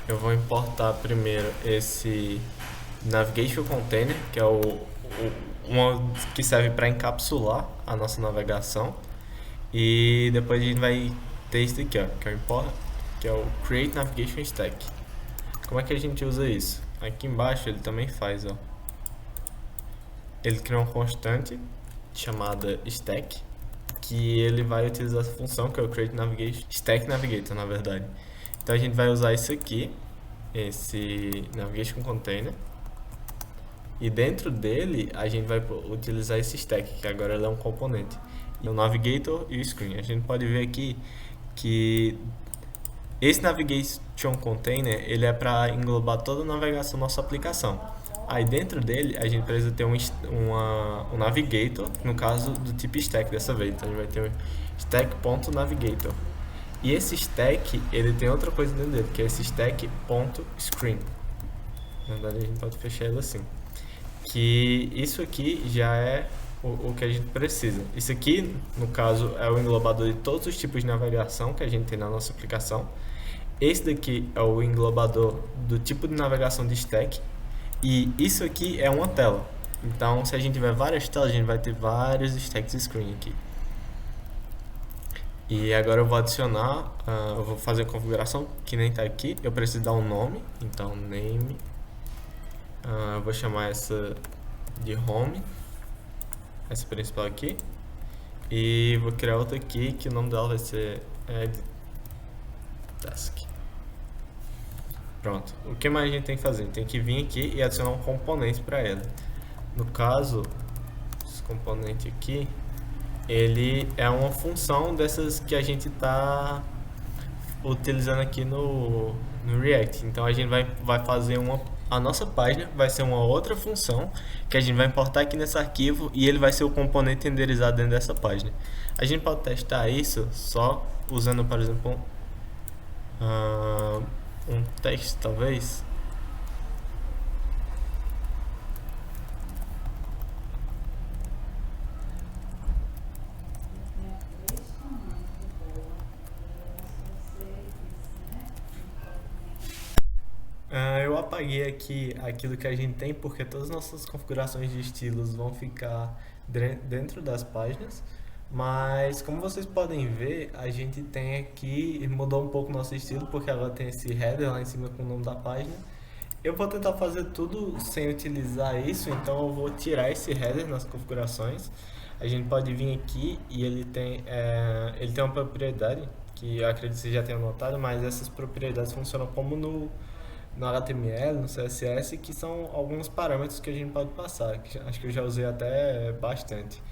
A: Eu vou importar primeiro esse Navigation Container, que é uma que serve para encapsular a nossa navegação. E depois a gente vai ter isso aqui, ó, que é o Create Navigation Stack. Como é que a gente usa isso? Aqui embaixo ele também faz, ó. Ele cria uma constante chamada Stack, que ele vai utilizar essa função que é o Create Navigation Stack Navigator, na verdade. Então a gente vai usar isso aqui, esse Navigation Container, E dentro dele, a gente vai utilizar esse stack, que agora ele é um componente. E o Navigator e o Screen. A gente pode ver aqui que esse Navigation Container, ele é para englobar toda a navegação da nossa aplicação. Aí dentro dele, a gente precisa ter um Navigator, no caso do tipo stack dessa vez. Então a gente vai ter um stack.navigator. E esse stack, ele tem outra coisa dentro dele, que é esse stack.screen. Na verdade, a gente pode fechar ele assim. Que isso aqui já é o que a gente precisa. Isso aqui, no caso, é o englobador de todos os tipos de navegação que a gente tem na nossa aplicação. Esse daqui é o englobador do tipo de navegação de stack. E isso aqui é uma tela. Então, se a gente tiver várias telas, a gente vai ter vários stacks screen aqui. E agora eu vou adicionar, eu vou fazer a configuração que nem está aqui. Eu preciso dar um nome, então name. Eu vou chamar essa de home, essa principal aqui. E vou criar outra aqui que o nome dela vai ser add task. Pronto. O que mais a gente tem que fazer? Tem que vir aqui e adicionar um componente para ela. No caso, esse componente aqui, ele é uma função dessas que a gente está utilizando aqui no React. Então a gente vai fazer a nossa página vai ser uma outra função que a gente vai importar aqui nesse arquivo e ele vai ser o componente renderizado dentro dessa página. A gente pode testar isso só usando, por exemplo, um texto, talvez. Eu apaguei aqui aquilo que a gente tem porque todas as nossas configurações de estilos vão ficar dentro das páginas, mas como vocês podem ver, a gente tem aqui, mudou um pouco o nosso estilo porque agora tem esse header lá em cima com o nome da página. Eu vou tentar fazer tudo sem utilizar isso, então eu vou tirar esse header nas configurações. A gente pode vir aqui e ele tem uma propriedade que eu acredito que vocês já tenham notado, mas essas propriedades funcionam como no HTML, no CSS, que são alguns parâmetros que a gente pode passar, que acho que eu já usei até bastante.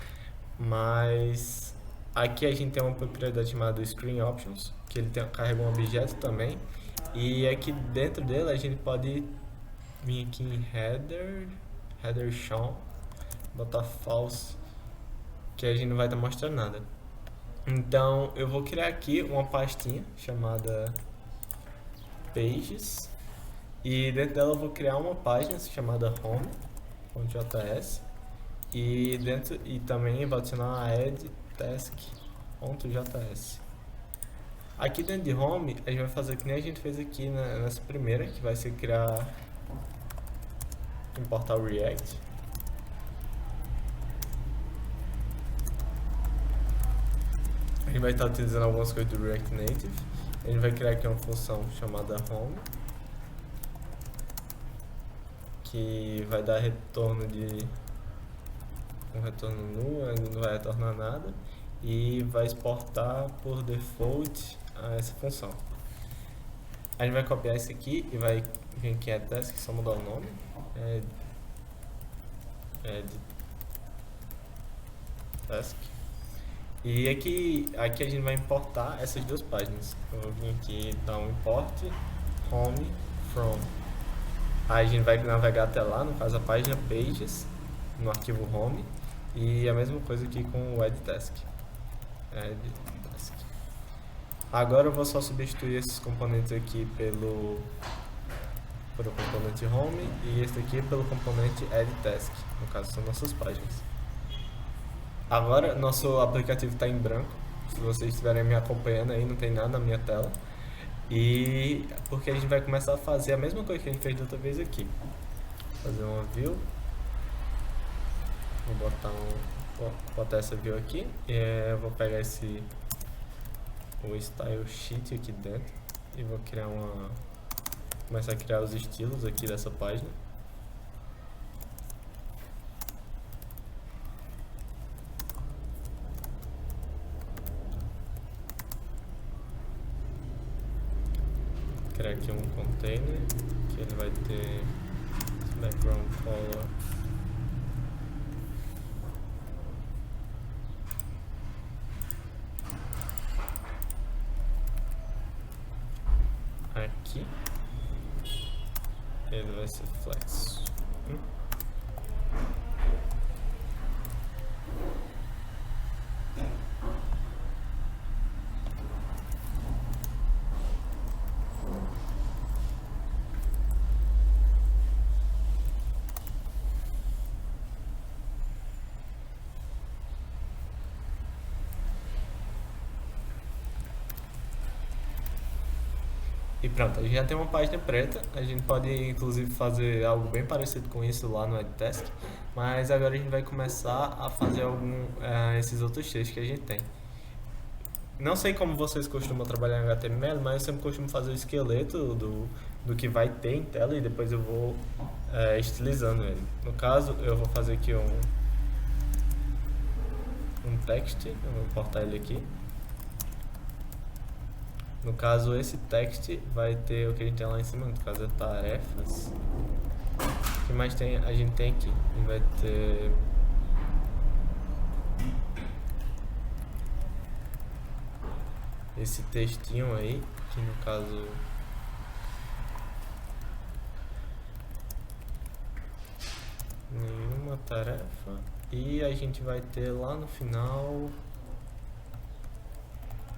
A: Mas aqui a gente tem uma propriedade chamada Screen Options, que ele carrega um objeto também, e aqui dentro dele a gente pode vir aqui em header shown, botar false, que a gente não vai estar mostrando nada. Então eu vou criar aqui uma pastinha chamada pages, e dentro dela eu vou criar uma página chamada home.js e também vou adicionar a add task.js. Aqui dentro de home a gente vai fazer que nem a gente fez aqui nessa primeira, que vai ser importar o React. A gente vai estar utilizando algumas coisas do React Native. A gente vai criar aqui uma função chamada home, que vai dar retorno um retorno nulo, ainda não vai retornar nada, e vai exportar por default essa função. A gente vai copiar isso aqui e vai vir aqui em task, só mudar o nome, add task. E aqui a gente vai importar essas duas páginas. Eu vou vir aqui e dar um import home from. Aí a gente vai navegar até lá, no caso a página pages, no arquivo home, e a mesma coisa aqui com o add task. Agora eu vou só substituir esses componentes aqui pelo componente home e esse aqui pelo componente add task, no caso são nossas páginas. Agora nosso aplicativo está em branco, se vocês estiverem me acompanhando aí não tem nada na minha tela. E porque a gente vai começar a fazer a mesma coisa que a gente fez da outra vez aqui. Fazer uma view. Vou botar essa view aqui. Vou pegar o style sheet aqui dentro e vou começar a criar os estilos aqui dessa página. Criar aqui um container que ele vai ter background color. Aqui ele vai ser flex. E pronto, a gente já tem uma página preta, a gente pode inclusive fazer algo bem parecido com isso lá no EdTask, mas agora a gente vai começar a fazer esses outros textos que a gente tem. Não sei como vocês costumam trabalhar em HTML, mas eu sempre costumo fazer o esqueleto do que vai ter em tela e depois eu vou estilizando ele. No caso, eu vou fazer aqui um text, eu vou importar ele aqui. No caso, esse text vai ter o que a gente tem lá em cima, no caso é tarefas. O que mais a gente tem aqui? A gente vai ter esse textinho aí, que no caso nenhuma tarefa. E a gente vai ter lá no final,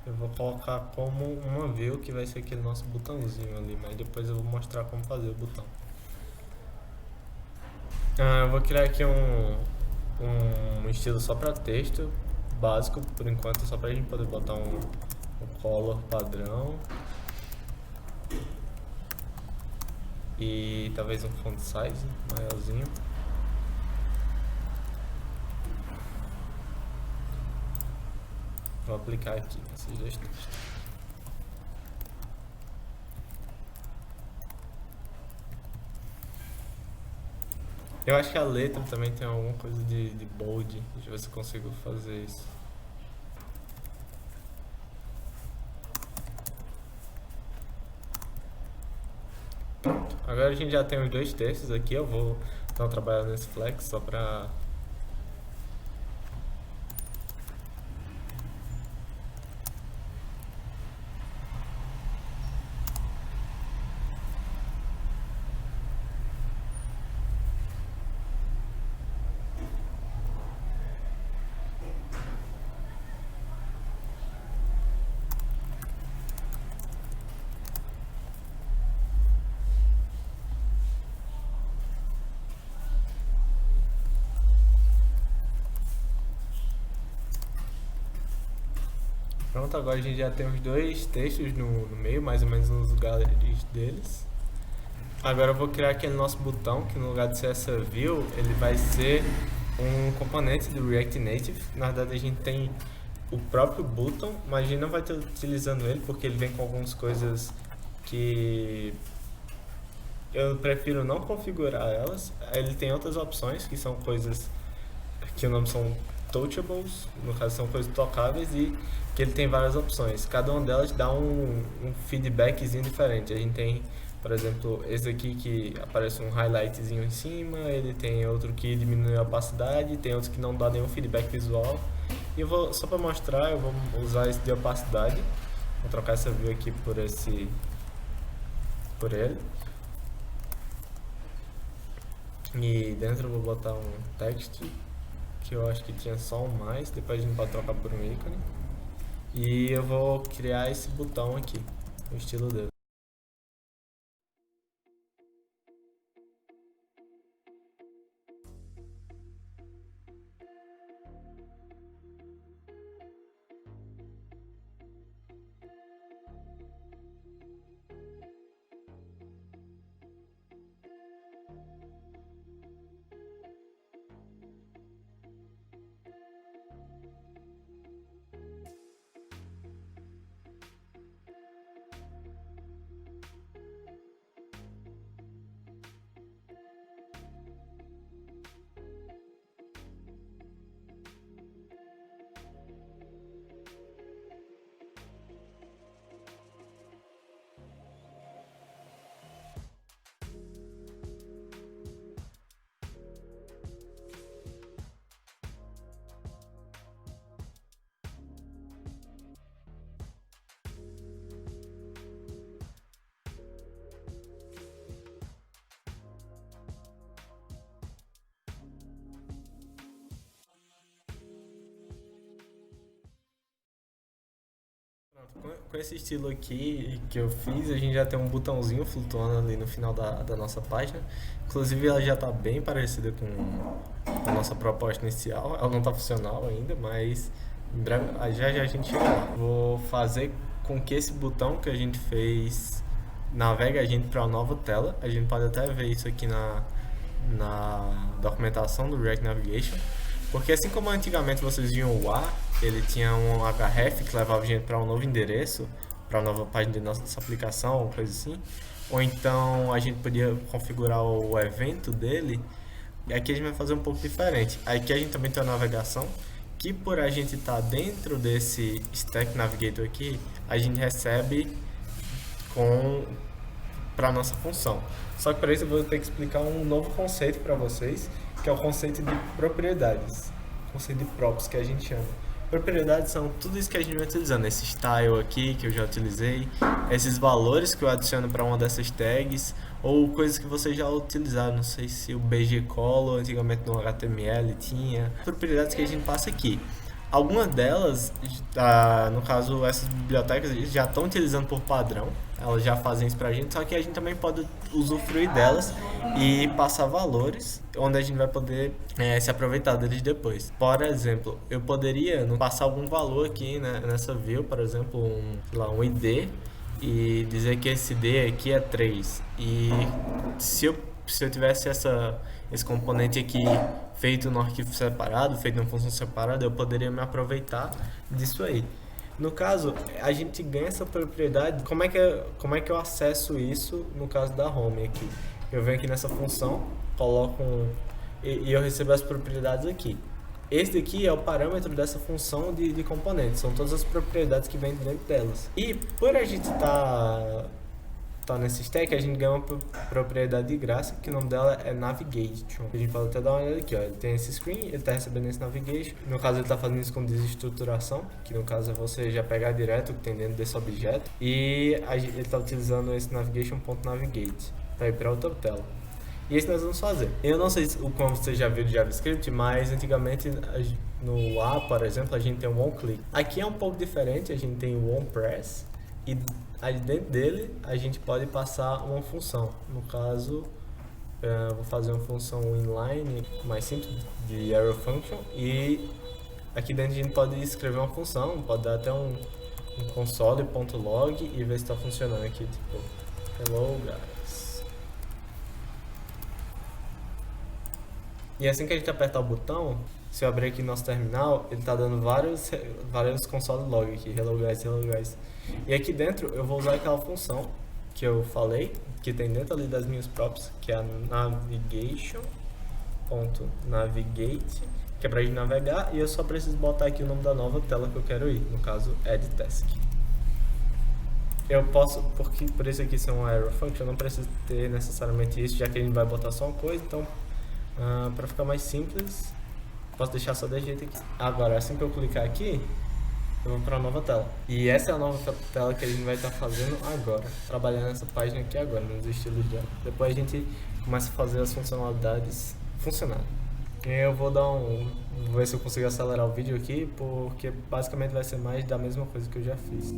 A: eu vou colocar como uma view, que vai ser aquele nosso botãozinho ali, mas depois eu vou mostrar como fazer o botão. Eu vou criar aqui um estilo só para texto, básico por enquanto, só para a gente poder botar um color padrão. E talvez um font size maiorzinho. Vou aplicar aqui nesses dois textos. Eu acho que a letra também tem alguma coisa de bold. Deixa eu ver se eu consigo fazer isso. Pronto. Agora a gente já tem os dois textos aqui. Eu vou então trabalhar nesse flex só para Pronto, agora a gente já tem os dois textos no meio, mais ou menos nos lugares deles. Agora eu vou criar aquele nosso botão, que no lugar de ser essa view, ele vai ser um componente do React Native. Na verdade a gente tem o próprio button, mas a gente não vai estar utilizando ele, porque ele vem com algumas coisas que eu prefiro não configurar elas. Ele tem outras opções, que são coisas que o nome são touchables, no caso são coisas tocáveis, e que ele tem várias opções. Cada uma delas dá um feedbackzinho diferente. A gente tem, por exemplo, esse aqui que aparece um highlightzinho em cima, ele tem outro que diminui a opacidade, tem outro que não dá nenhum feedback visual. E eu vou, só para mostrar, eu vou usar esse de opacidade. Vou trocar essa view aqui por ele. E dentro eu vou botar um text, que eu acho que tinha só um mais, depois a gente pode trocar por um ícone. E eu vou criar esse botão aqui, o estilo dele. Com esse estilo aqui que eu fiz, a gente já tem um botãozinho flutuando ali no final da nossa página. Inclusive, ela já está bem parecida com a nossa proposta inicial. Ela não está funcional ainda, mas em breve, já já a gente chega lá. Vou fazer com que esse botão que a gente fez navegue a gente para uma nova tela. A gente pode até ver isso aqui na documentação do React Navigation. Porque assim como antigamente vocês viam o A, ele tinha um href que levava a gente para um novo endereço, para uma nova página de nossa aplicação, ou coisa assim. Ou então a gente podia configurar o evento dele. E aqui a gente vai fazer um pouco diferente. Aqui a gente também tem a navegação, que por a gente estar dentro desse Stack Navigator aqui, a gente recebe para nossa função. Só que para isso eu vou ter que explicar um novo conceito para vocês, que é o conceito de propriedades, conceito de props que a gente chama. Propriedades são tudo isso que a gente vai utilizando, esse style aqui que eu já utilizei, esses valores que eu adiciono para uma dessas tags, ou coisas que vocês já utilizaram, não sei se o bgcolo antigamente no HTML tinha, propriedades que a gente passa aqui. Algumas delas, no caso essas bibliotecas, já estão utilizando por padrão, elas já fazem isso pra gente, só que a gente também pode usufruir delas e passar valores, onde a gente vai poder se aproveitar deles depois. Por exemplo, eu poderia passar algum valor aqui, né, nessa view, por exemplo, um ID, e dizer que esse ID aqui é 3. E se eu tivesse esse componente aqui feito no arquivo separado, feito numa função separada, eu poderia me aproveitar disso aí. No caso, a gente ganha essa propriedade. Como é que eu acesso isso no caso da home aqui? Eu venho aqui nessa função, coloco e eu recebo as propriedades aqui. Esse daqui é o parâmetro dessa função de componentes, são todas as propriedades que vêm dentro delas. E por a gente tá nesse stack, a gente ganha uma propriedade de graça, que o nome dela é Navigation. A gente pode até dar uma olhada aqui, ó. Ele tem esse screen, ele está recebendo esse Navigation. No caso, ele está fazendo isso com desestruturação, que no caso é você já pegar direto o que tem dentro desse objeto. E ele está utilizando esse Navigation.navigate para ir para outra tela. E isso nós vamos fazer. Eu não sei como você já viu de JavaScript, mas antigamente no A, por exemplo, a gente tem um onClick. Aqui é um pouco diferente, a gente tem o onPress e aí dentro dele a gente pode passar uma função. No caso, vou fazer uma função inline mais simples de arrow function, e aqui dentro a gente pode escrever uma função, pode dar até um console.log e ver se está funcionando aqui, tipo hello guys. E assim que a gente apertar o botão, se eu abrir aqui nosso terminal, ele está dando vários console log aqui, hello guys, hello guys. E aqui dentro eu vou usar aquela função que eu falei, que tem dentro ali das minhas props, que é a navigation.navigate, que é para gente navegar, e eu só preciso botar aqui o nome da nova tela que eu quero ir, no caso add task. Eu posso, porque por isso aqui ser um arrow function, eu não preciso ter necessariamente isso, já que a gente vai botar só uma coisa, então para ficar mais simples, posso deixar só desse jeito aqui. Agora, assim que eu clicar aqui, eu vou para a nova tela. E essa é a nova tela que a gente vai estar fazendo agora, trabalhando nessa página aqui agora, nos estilos dela. Depois a gente começa a fazer as funcionalidades funcionarem. Eu vou vou ver se eu consigo acelerar o vídeo aqui, porque basicamente vai ser mais da mesma coisa que eu já fiz.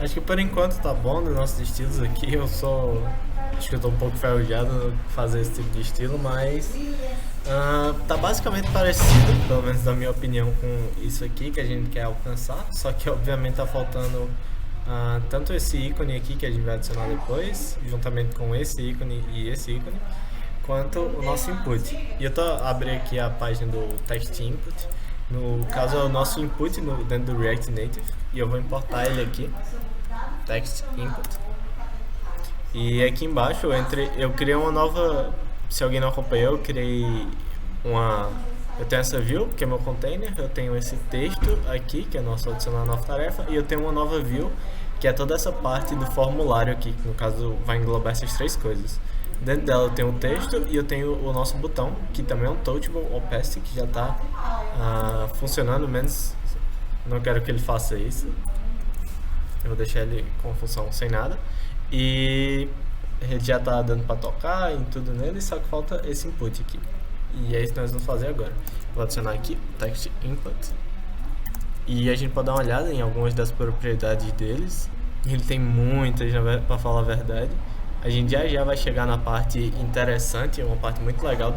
A: Acho que por enquanto tá bom nos nossos estilos aqui. Acho que eu tô um pouco ferrujado no fazer esse tipo de estilo, mas tá basicamente parecido, pelo menos na minha opinião, com isso aqui que a gente quer alcançar. Só que obviamente tá faltando tanto esse ícone aqui que a gente vai adicionar depois, juntamente com esse ícone e esse ícone, quanto o nosso input. E eu tô abrindo aqui a página do text input. No caso é o nosso input dentro do React Native, e eu vou importar ele aqui, text input. E aqui embaixo eu criei uma nova, se alguém não acompanhou, eu tenho essa view, que é meu container, eu tenho esse texto aqui, que é nosso adicionar nova tarefa, e eu tenho uma nova view, que é toda essa parte do formulário aqui, que no caso vai englobar essas três coisas. Dentro dela eu tenho o texto e eu tenho o nosso botão, que também é um touchable opacity, que já está funcionando, menos não quero que ele faça isso. Eu vou deixar ele com a função sem nada. E ele já está dando para tocar em tudo nele, só que falta esse input aqui. E é isso que nós vamos fazer agora. Vou adicionar aqui o text input. E a gente pode dar uma olhada em algumas das propriedades deles. Ele tem muitas, para falar a verdade. A gente já vai chegar na parte interessante, uma parte muito legal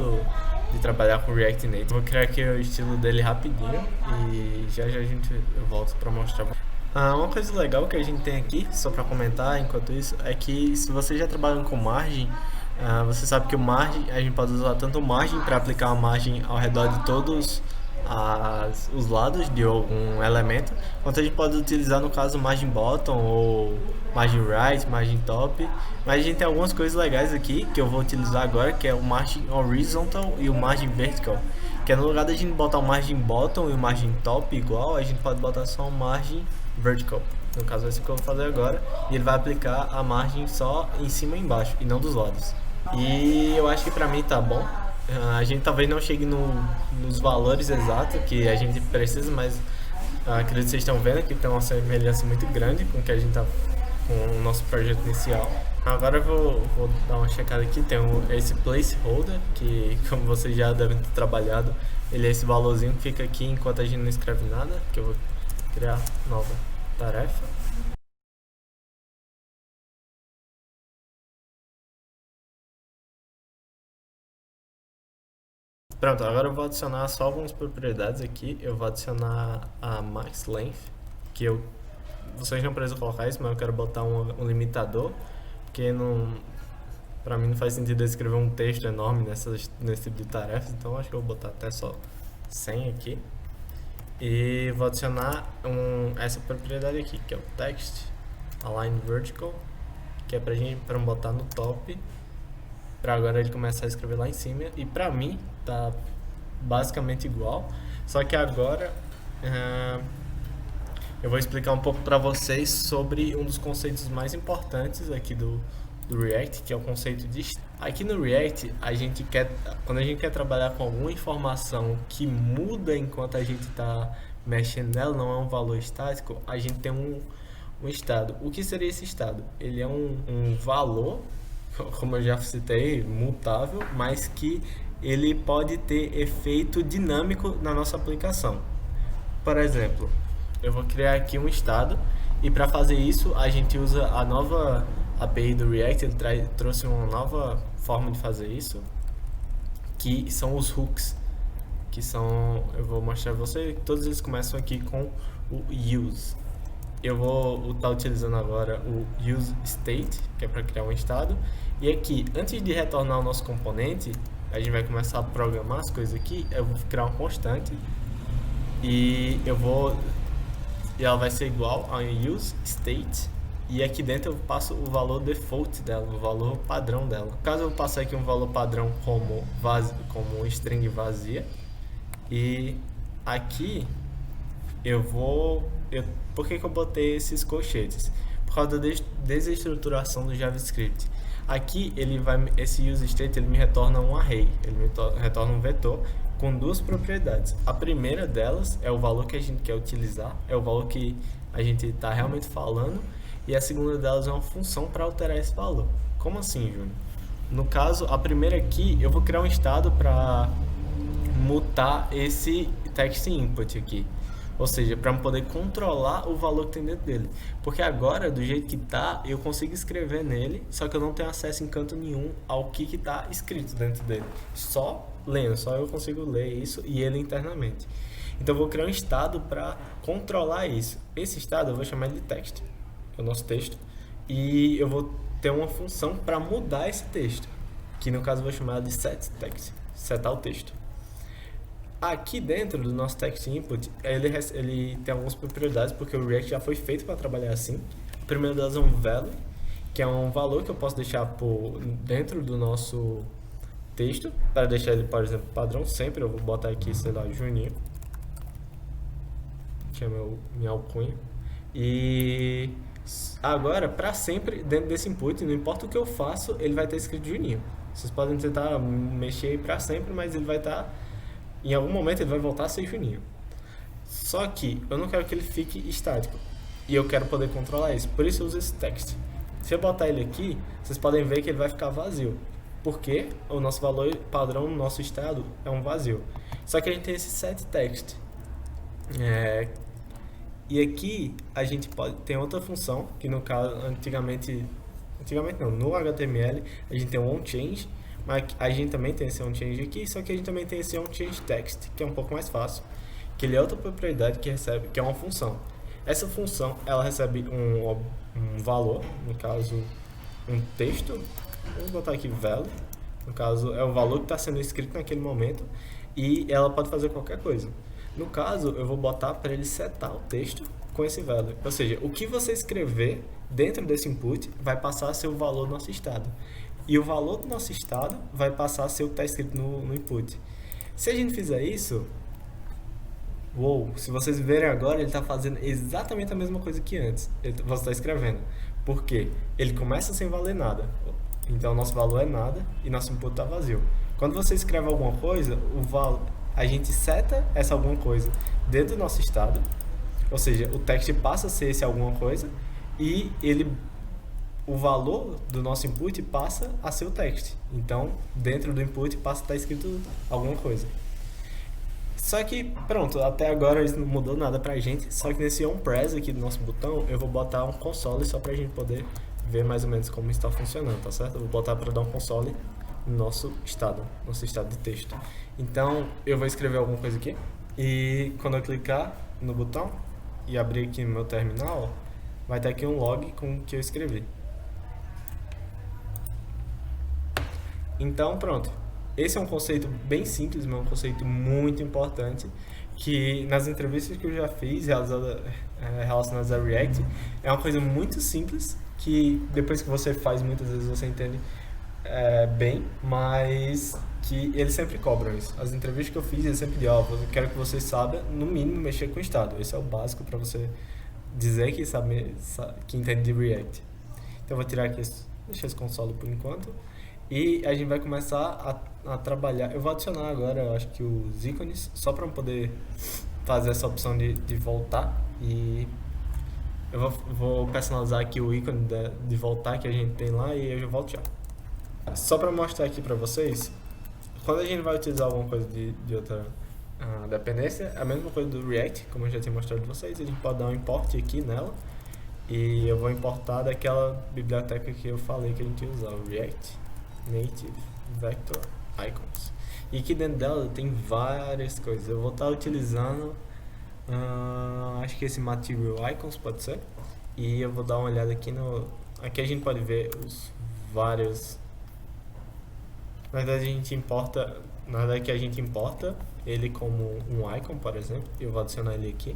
A: de trabalhar com React Native. Vou criar aqui o estilo dele rapidinho e já eu volto para mostrar. Uma coisa legal que a gente tem aqui, só para comentar enquanto isso, é que se você já trabalha com margem, você sabe que o margem, a gente pode usar tanto o margem para aplicar a margem ao redor de todos os lados de algum elemento, quanto a gente pode utilizar no caso margem bottom ou margem right, margem top. Mas a gente tem algumas coisas legais aqui que eu vou utilizar agora, que é o margem horizontal e o margem vertical, que é no lugar da gente botar o margem bottom e o margem top igual, a gente pode botar só o margem vertical. No caso é isso que eu vou fazer agora, e ele vai aplicar a margem só em cima e embaixo e não dos lados. E eu acho que pra mim tá bom. A gente talvez não chegue nos valores exatos que a gente precisa, mas acredito que vocês estão vendo que tem uma semelhança muito grande com o que a gente tá com o nosso projeto inicial. Agora eu vou dar uma checada aqui. Tem esse placeholder, que como vocês já devem ter trabalhado, ele é esse valorzinho que fica aqui enquanto a gente não escreve nada, que eu vou criar nova tarefa. Pronto, agora eu vou adicionar só algumas propriedades aqui. Eu vou adicionar a max length, que vocês não precisam colocar isso, mas eu quero botar um limitador, porque pra mim não faz sentido eu escrever um texto enorme nesse tipo de tarefas, então acho que eu vou botar até só 100 aqui. E vou adicionar essa propriedade aqui, que é o text align vertical, que é pra botar no top, para agora ele começar a escrever lá em cima. E pra mim tá basicamente igual, só que agora eu vou explicar um pouco para vocês sobre um dos conceitos mais importantes aqui do React, que é o conceito de aqui no React. Quando a gente quer trabalhar com alguma informação que muda enquanto a gente está mexendo nela, não é um valor estático, a gente tem um estado. O que seria esse estado? Ele é um valor, como eu já citei, mutável, mas que ele pode ter efeito dinâmico na nossa aplicação. Por exemplo, eu vou criar aqui um estado, e para fazer isso a gente usa a nova API do React. Ele trouxe uma nova forma de fazer isso, que são os hooks, eu vou mostrar para você, todos eles começam aqui com o use. Eu vou estar utilizando agora o use state, que é para criar um estado, e aqui, antes de retornar o nosso componente, a gente vai começar a programar as coisas aqui. Eu vou criar uma constante, e ela vai ser igual ao use state, e aqui dentro eu passo o valor default dela, o valor padrão dela. Caso eu passe aqui um valor padrão como string vazia, e aqui por que eu botei esses colchetes? Por causa da desestruturação do JavaScript. Aqui esse useState ele me retorna um array, ele me retorna um vetor com duas propriedades. A primeira delas é o valor que a gente quer utilizar, é o valor que a gente está realmente falando, e a segunda delas é uma função para alterar esse valor. Como assim, Júnior? No caso, a primeira aqui, eu vou criar um estado para mutar esse text input aqui. Ou seja, para poder controlar o valor que tem dentro dele. Porque agora, do jeito que tá, eu consigo escrever nele, só que eu não tenho acesso em canto nenhum ao que tá escrito dentro dele. Só lendo, só eu consigo ler isso e ele internamente. Então eu vou criar um estado para controlar isso. Esse estado eu vou chamar de text, é o nosso texto, e eu vou ter uma função para mudar esse texto, que no caso eu vou chamar de setText, setar o texto. Aqui dentro do nosso text input, ele tem algumas propriedades, porque o React já foi feito para trabalhar assim. A primeira delas é um value, que é um valor que eu posso deixar por dentro do nosso texto, para deixar ele, por exemplo, padrão sempre. Eu vou botar aqui, sei lá, Juninho, que é minha alcunha. E agora, para sempre, dentro desse input, não importa o que eu faço, ele vai ter escrito Juninho. Vocês podem tentar mexer aí para sempre, mas ele vai estar... em algum momento ele vai voltar a ser Juninho. Só que eu não quero que ele fique estático. E eu quero poder controlar isso. Por isso eu uso esse text. Se eu botar ele aqui, vocês podem ver que ele vai ficar vazio. Porque o nosso valor padrão no nosso estado é um vazio. Só que a gente tem esse setText. E aqui a gente tem outra função, que no caso, antigamente não, no HTML a gente tem o onChange, mas a gente também tem esse onChange aqui, só que a gente também tem esse onChangeText, que é um pouco mais fácil, que ele é outra propriedade que é uma função. Essa função, ela recebe um valor, no caso, um texto, vamos botar aqui value, no caso é o valor que está sendo escrito naquele momento, e ela pode fazer qualquer coisa. No caso, eu vou botar para ele setar o texto com esse value. Ou seja, o que você escrever dentro desse input vai passar a ser o valor do nosso estado. E o valor do nosso estado vai passar a ser o que está escrito no input. Se a gente fizer isso, se vocês verem agora, ele está fazendo exatamente a mesma coisa que antes. Você está escrevendo. Por quê? Ele começa sem valer nada. Então, nosso valor é nada e nosso input está vazio. Quando você escreve alguma coisa, a gente seta essa alguma coisa dentro do nosso estado, ou seja, o text passa a ser esse alguma coisa e o valor do nosso input passa a ser o text. Então, dentro do input passa a estar escrito alguma coisa. Só que, pronto, até agora isso não mudou nada pra gente, só que nesse onPress aqui do nosso botão, eu vou botar um console só pra gente poder ver mais ou menos como está funcionando, tá certo? Eu vou botar para dar um console no nosso estado de texto. Então, eu vou escrever alguma coisa aqui, e quando eu clicar no botão e abrir aqui no meu terminal, vai ter aqui um log com o que eu escrevi. Então, pronto. Esse é um conceito bem simples, mas é um conceito muito importante, que nas entrevistas que eu já fiz relacionadas a React, é uma coisa muito simples, que depois que você faz, muitas vezes você entende bem, mas que eles sempre cobram isso. As entrevistas que eu fiz, eles sempre dizem, eu quero que você saiba, no mínimo, mexer com o estado. Esse é o básico para você dizer que sabe, que entende de React. Então eu vou tirar aqui, deixar esse console por enquanto, e a gente vai começar a trabalhar. Eu vou adicionar agora, eu acho que os ícones, só para poder fazer essa opção de voltar, e eu vou personalizar aqui o ícone de voltar que a gente tem lá, e eu já volto já. Só para mostrar aqui para vocês, quando a gente vai utilizar alguma coisa de outra dependência, a mesma coisa do React, como eu já tinha mostrado para vocês, a gente pode dar um import aqui nela, e eu vou importar daquela biblioteca que eu falei que a gente ia usar, o React Native Vector Icons. E aqui dentro dela tem várias coisas. Eu vou estar utilizando, acho que esse Material Icons pode ser. E eu vou dar uma olhada aqui aqui a gente pode ver os vários. Na verdade a gente importa ele como um icon, por exemplo. Eu vou adicionar ele aqui.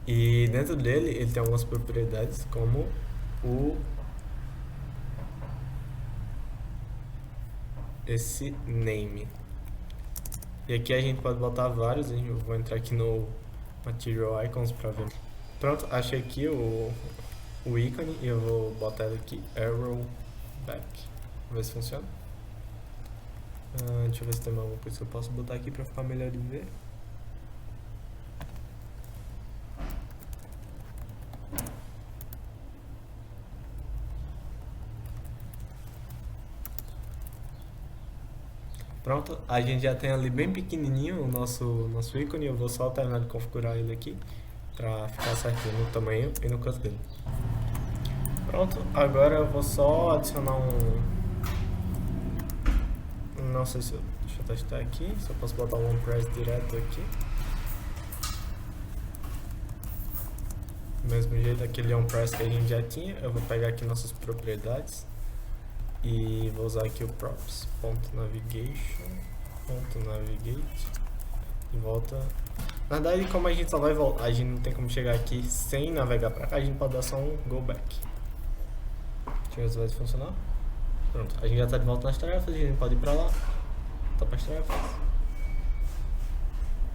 A: E dentro dele ele tem algumas propriedades, como esse name. E aqui a gente pode botar vários. Eu vou entrar aqui no Material Icons para ver. Pronto, achei aqui o ícone e eu vou botar ele aqui, arrow back. Vamos ver se funciona. Deixa eu ver se tem alguma coisa que eu posso botar aqui para ficar melhor de ver. Pronto, a gente já tem ali bem pequenininho o nosso ícone. Eu vou só terminar de configurar ele aqui para ficar certinho no tamanho e no canto dele. Pronto, agora eu vou só adicionar não sei se deixa eu testar aqui, se eu posso botar um OnPress direto aqui. Do mesmo jeito, aquele OnPress que a gente já tinha, eu vou pegar aqui nossas propriedades e vou usar aqui o props.navigation.navigate e volta. Na verdade, como a gente só vai voltar, a gente não tem como chegar aqui sem navegar para cá, a gente pode dar só um go back. Deixa eu ver se vai funcionar. Pronto, a gente já está de volta nas tarefas, a gente pode ir para lá, tá para as tarefas.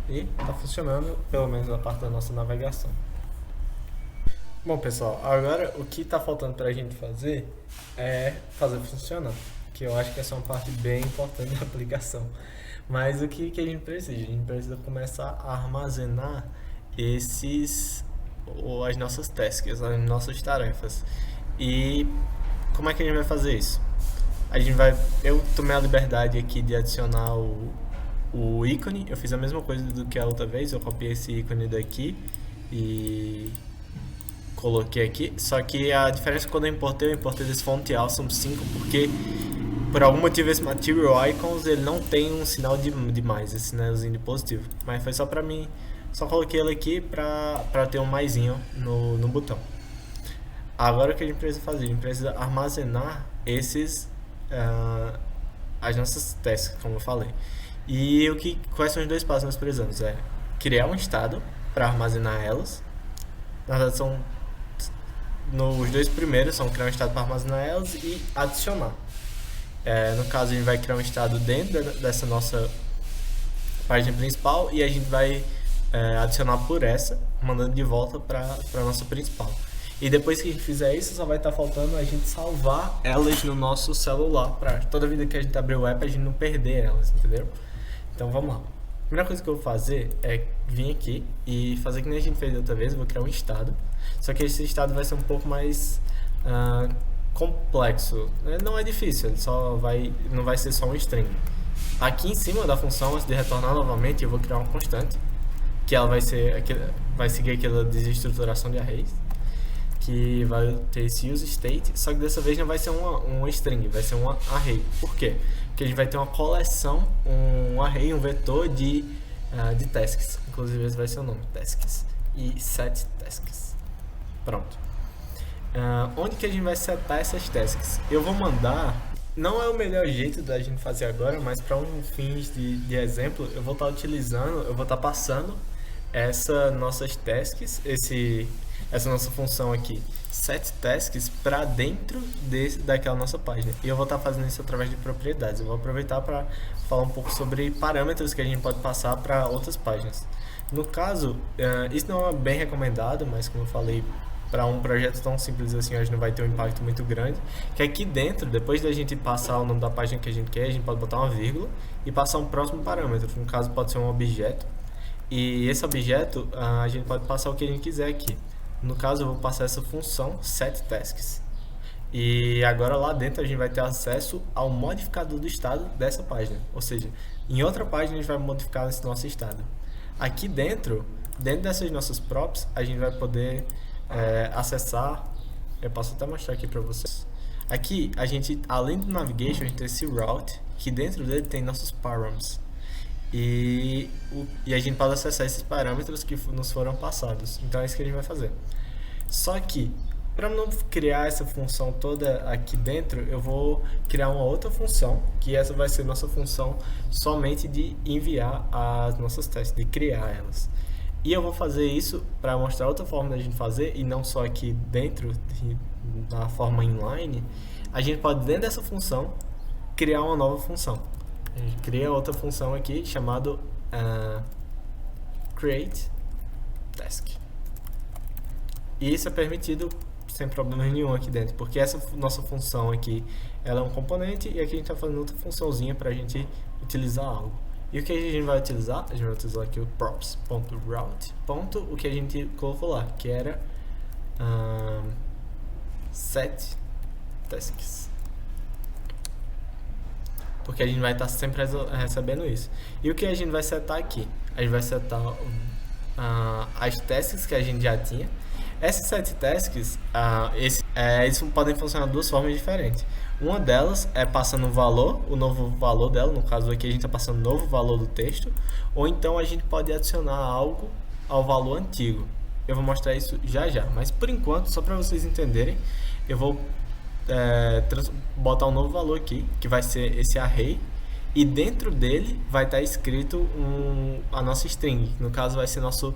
A: E está funcionando, pelo menos na parte da nossa navegação. Bom pessoal, agora o que está faltando para a gente fazer é fazer funcionar, que eu acho que essa é uma parte bem importante da aplicação. Mas o que a gente precisa? A gente precisa começar a armazenar as nossas tasks, as nossas tarefas. E como é que a gente vai fazer isso? Eu tomei a liberdade aqui de adicionar o ícone. Eu fiz a mesma coisa do que a outra vez, eu copiei esse ícone daqui e coloquei aqui, só que a diferença quando eu importei desse font awesome 5 porque por algum motivo esse material icons ele não tem um sinal de mais, esse sinalzinho de positivo, mas foi só pra mim, só coloquei ele aqui pra ter um maisinho no botão. Agora o que a gente precisa fazer? A gente precisa armazenar as nossas tasks, como eu falei. E quais são os dois passos que nós precisamos? É criar um estado para armazenar elas. Na verdade os dois primeiros são criar um estado para armazenar elas e adicionar. No caso a gente vai criar um estado dentro dessa nossa página principal e a gente vai adicionar por essa, mandando de volta para a nossa principal. E depois que a gente fizer isso, só vai estar faltando a gente salvar elas no nosso celular, para toda vida que a gente abrir o app a gente não perder elas, entendeu? Então vamos lá. A primeira coisa que eu vou fazer é vir aqui e fazer que nem a gente fez da outra vez. Eu vou criar um estado, só que esse estado vai ser um pouco mais complexo. Não é difícil, não vai ser só um string. Aqui em cima da função, antes de retornar novamente, eu vou criar uma constante, que ela vai seguir aquela desestruturação de arrays, que vai ter esse use state, só que dessa vez não vai ser um string, vai ser um array. Por quê? Porque a gente vai ter uma coleção, um array, um vetor de tasks. Inclusive esse vai ser o nome, tasks. E set tasks. Pronto. Onde que a gente vai setar essas tasks? Eu vou mandar, não é o melhor jeito da gente fazer agora, mas para fins de exemplo, eu vou estar passando essas nossas tasks, essa nossa função aqui, set tasks, para dentro daquela nossa página. E eu vou estar fazendo isso através de propriedades. Eu vou aproveitar para falar um pouco sobre parâmetros que a gente pode passar para outras páginas. No caso, isso não é bem recomendado, mas como eu falei, para um projeto tão simples assim, a gente não vai ter um impacto muito grande. Que aqui dentro, depois da gente passar o nome da página que a gente quer, a gente pode botar uma vírgula e passar um próximo parâmetro. No caso, pode ser um objeto. E esse objeto, a gente pode passar o que a gente quiser aqui. No caso, eu vou passar essa função setTasks. E agora lá dentro a gente vai ter acesso ao modificador do estado dessa página. Ou seja, em outra página a gente vai modificar esse nosso estado. Aqui dentro dessas nossas props, a gente vai poder acessar. Eu posso até mostrar aqui para vocês. Aqui, a gente, além do navigation, a gente tem esse route, que dentro dele tem nossos params. E a gente pode acessar esses parâmetros que nos foram passados. Então é isso que a gente vai fazer. Só que, para não criar essa função toda aqui dentro, eu vou criar uma outra função, que essa vai ser nossa função somente de enviar as nossas testes, de criar elas. E eu vou fazer isso para mostrar outra forma da gente fazer, e não só aqui dentro, da forma inline. A gente pode, dentro dessa função, criar uma nova função. A gente cria outra função aqui, chamado create task. E isso é permitido sem problema nenhum aqui dentro, porque essa nossa função aqui, ela é um componente, e aqui a gente está fazendo outra funçãozinha para a gente utilizar algo. E o que a gente vai utilizar? A gente vai utilizar aqui o props.route, o que a gente colocou lá, que era set tasks. porque a gente vai estar sempre recebendo isso. E o que a gente vai setar aqui? A gente vai setar as tasks que a gente já tinha. Essas 7 tasks, eles podem funcionar de 2 formas diferentes. Uma delas é passando o novo valor dela, no caso aqui a gente está passando o novo valor do texto, ou então a gente pode adicionar algo ao valor antigo. Eu vou mostrar isso já já, mas por enquanto, só para vocês entenderem, eu vou botar um novo valor aqui, que vai ser esse array, e dentro dele vai estar escrito a nossa string, no caso vai ser o nosso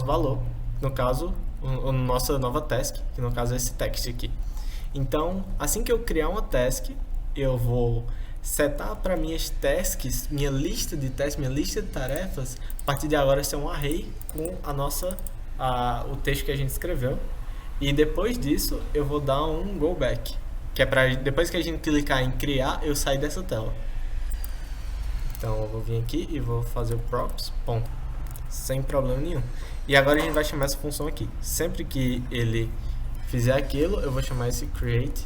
A: valor, no caso, a nossa nova task, que no caso é esse text aqui. Então, assim que eu criar uma task, eu vou setar para minhas tasks, minha lista de tasks, minha lista de tarefas, a partir de agora ser um array com o texto que a gente escreveu. E depois disso, eu vou dar um go back, que é para depois que a gente clicar em criar, eu sair dessa tela. Então, eu vou vir aqui e vou fazer o props, ponto, sem problema nenhum. E agora a gente vai chamar essa função aqui. Sempre que ele fizer aquilo, eu vou chamar esse create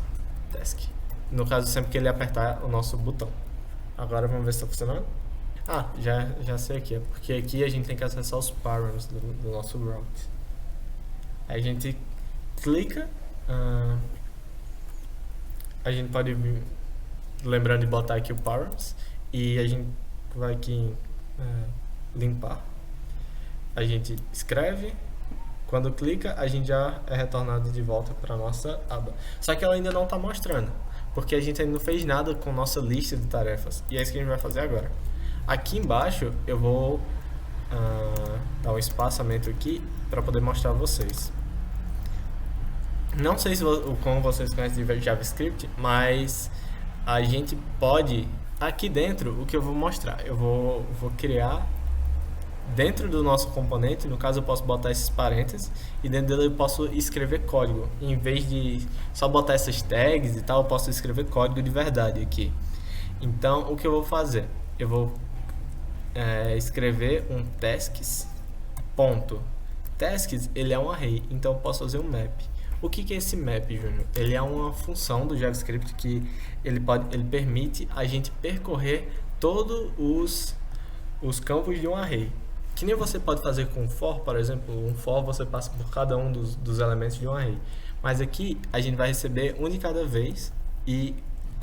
A: task. No caso, sempre que ele apertar o nosso botão. Agora vamos ver se está funcionando. Já sei aqui. Porque aqui a gente tem que acessar os params do nosso route. Aí a gente clica. A gente pode vir lembrando de botar aqui o params. E a gente vai aqui em limpar. A gente escreve, quando clica, a gente já é retornado de volta para a nossa aba. Só que ela ainda não está mostrando, porque a gente ainda não fez nada com nossa lista de tarefas. E é isso que a gente vai fazer agora. Aqui embaixo eu vou dar um espaçamento aqui para poder mostrar a vocês. Não sei como vocês conhecem de JavaScript, mas a gente pode, aqui dentro, o que eu vou mostrar, eu vou criar dentro do nosso componente. No caso eu posso botar esses parênteses e dentro dele eu posso escrever código. Em vez de só botar essas tags e tal, eu posso escrever código de verdade aqui. Então o que eu vou fazer? Eu vou escrever um tasks, ponto. Tasks, ele é um array, então eu posso fazer um map. O que é esse map, Júnior? Ele é uma função do JavaScript que ele permite a gente percorrer todos os campos de um array. Que nem você pode fazer com for, por exemplo. Um for você passa por cada um dos elementos de um array. Mas aqui a gente vai receber um de cada vez. E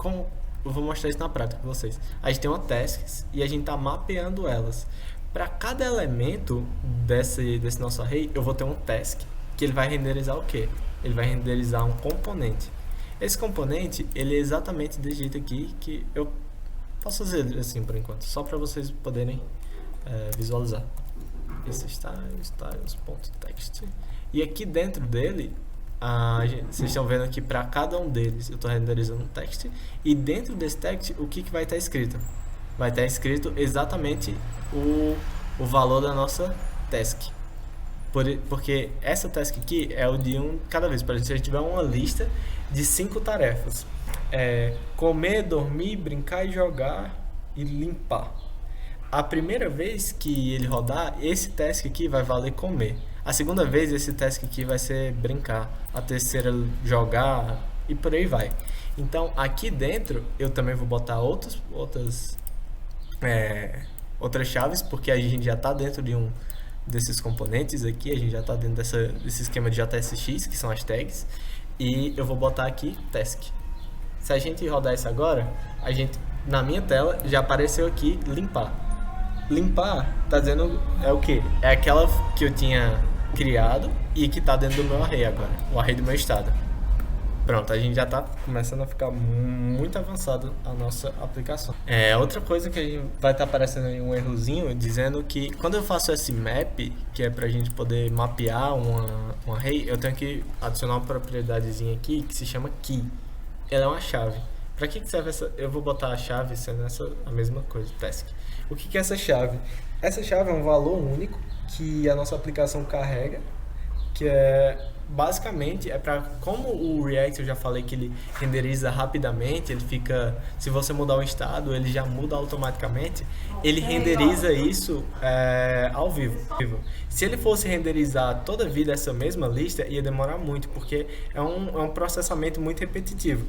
A: eu vou mostrar isso na prática para vocês. A gente tem uma tasks e a gente está mapeando elas. Para cada elemento desse nosso array, eu vou ter um task que ele vai renderizar o quê? Ele vai renderizar um componente. Esse componente, ele é exatamente desse jeito aqui, que eu posso fazer assim por enquanto, só para vocês poderem visualizar. Esse styles.text. E aqui dentro dele, vocês estão vendo aqui para cada um deles, eu estou renderizando um text. E dentro desse text, o que vai estar escrito? Vai estar escrito exatamente o valor da nossa task. Porque essa task aqui é o de cada vez. Por exemplo, se a gente tiver uma lista de 5 tarefas: comer, dormir, brincar e jogar e limpar. A primeira vez que ele rodar, esse task aqui vai valer comer. A segunda vez, esse task aqui vai ser brincar. A terceira, jogar e por aí vai. Então, aqui dentro, eu também vou botar outras chaves, porque a gente já está dentro de desses componentes aqui. A gente já está dentro desse esquema de JSX, que são as tags. E eu vou botar aqui task. Se a gente rodar isso agora, na minha tela já apareceu aqui limpar. Limpar tá dizendo o que? É aquela que eu tinha criado e que tá dentro do meu array agora, o array do meu estado. Pronto, a gente já tá começando a ficar muito avançado a nossa aplicação. Outra coisa que a gente vai estar aparecendo aí um errozinho dizendo que quando eu faço esse map, que é pra gente poder mapear um array, eu tenho que adicionar uma propriedadezinha aqui que se chama key. Ela é uma chave. Para que serve essa? Eu vou botar a chave sendo a mesma coisa, task. O que é essa chave? Essa chave é um valor único que a nossa aplicação carrega, que basicamente para, como o React eu já falei que ele renderiza rapidamente, ele fica, se você mudar o estado, ele já muda automaticamente, ele renderiza isso ao vivo. Se ele fosse renderizar toda a vida essa mesma lista, ia demorar muito, porque é um processamento muito repetitivo.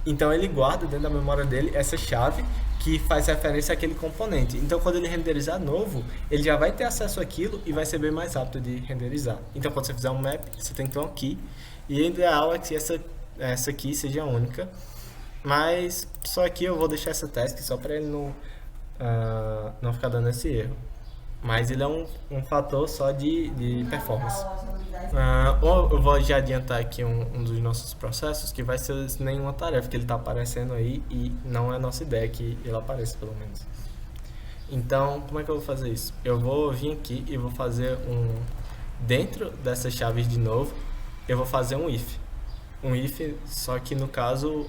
A: Então ele guarda dentro da memória dele essa chave que faz referência àquele componente. Então quando ele renderizar novo, ele já vai ter acesso àquilo e vai ser bem mais rápido de renderizar. Então quando você fizer um map, você tem que ter uma key, e o ideal é que essa key seja única, mas só aqui eu vou deixar essa task só para ele não ficar dando esse erro. Mas ele é um fator só de performance. Ou eu vou já adiantar aqui um dos nossos processos, que vai ser nenhuma tarefa, que ele está aparecendo aí e não é a nossa ideia que ele apareça, pelo menos. Então, como é que eu vou fazer isso? Eu vou vir aqui e vou fazer dentro dessas chaves de novo, eu vou fazer um if. Um if, só que no caso,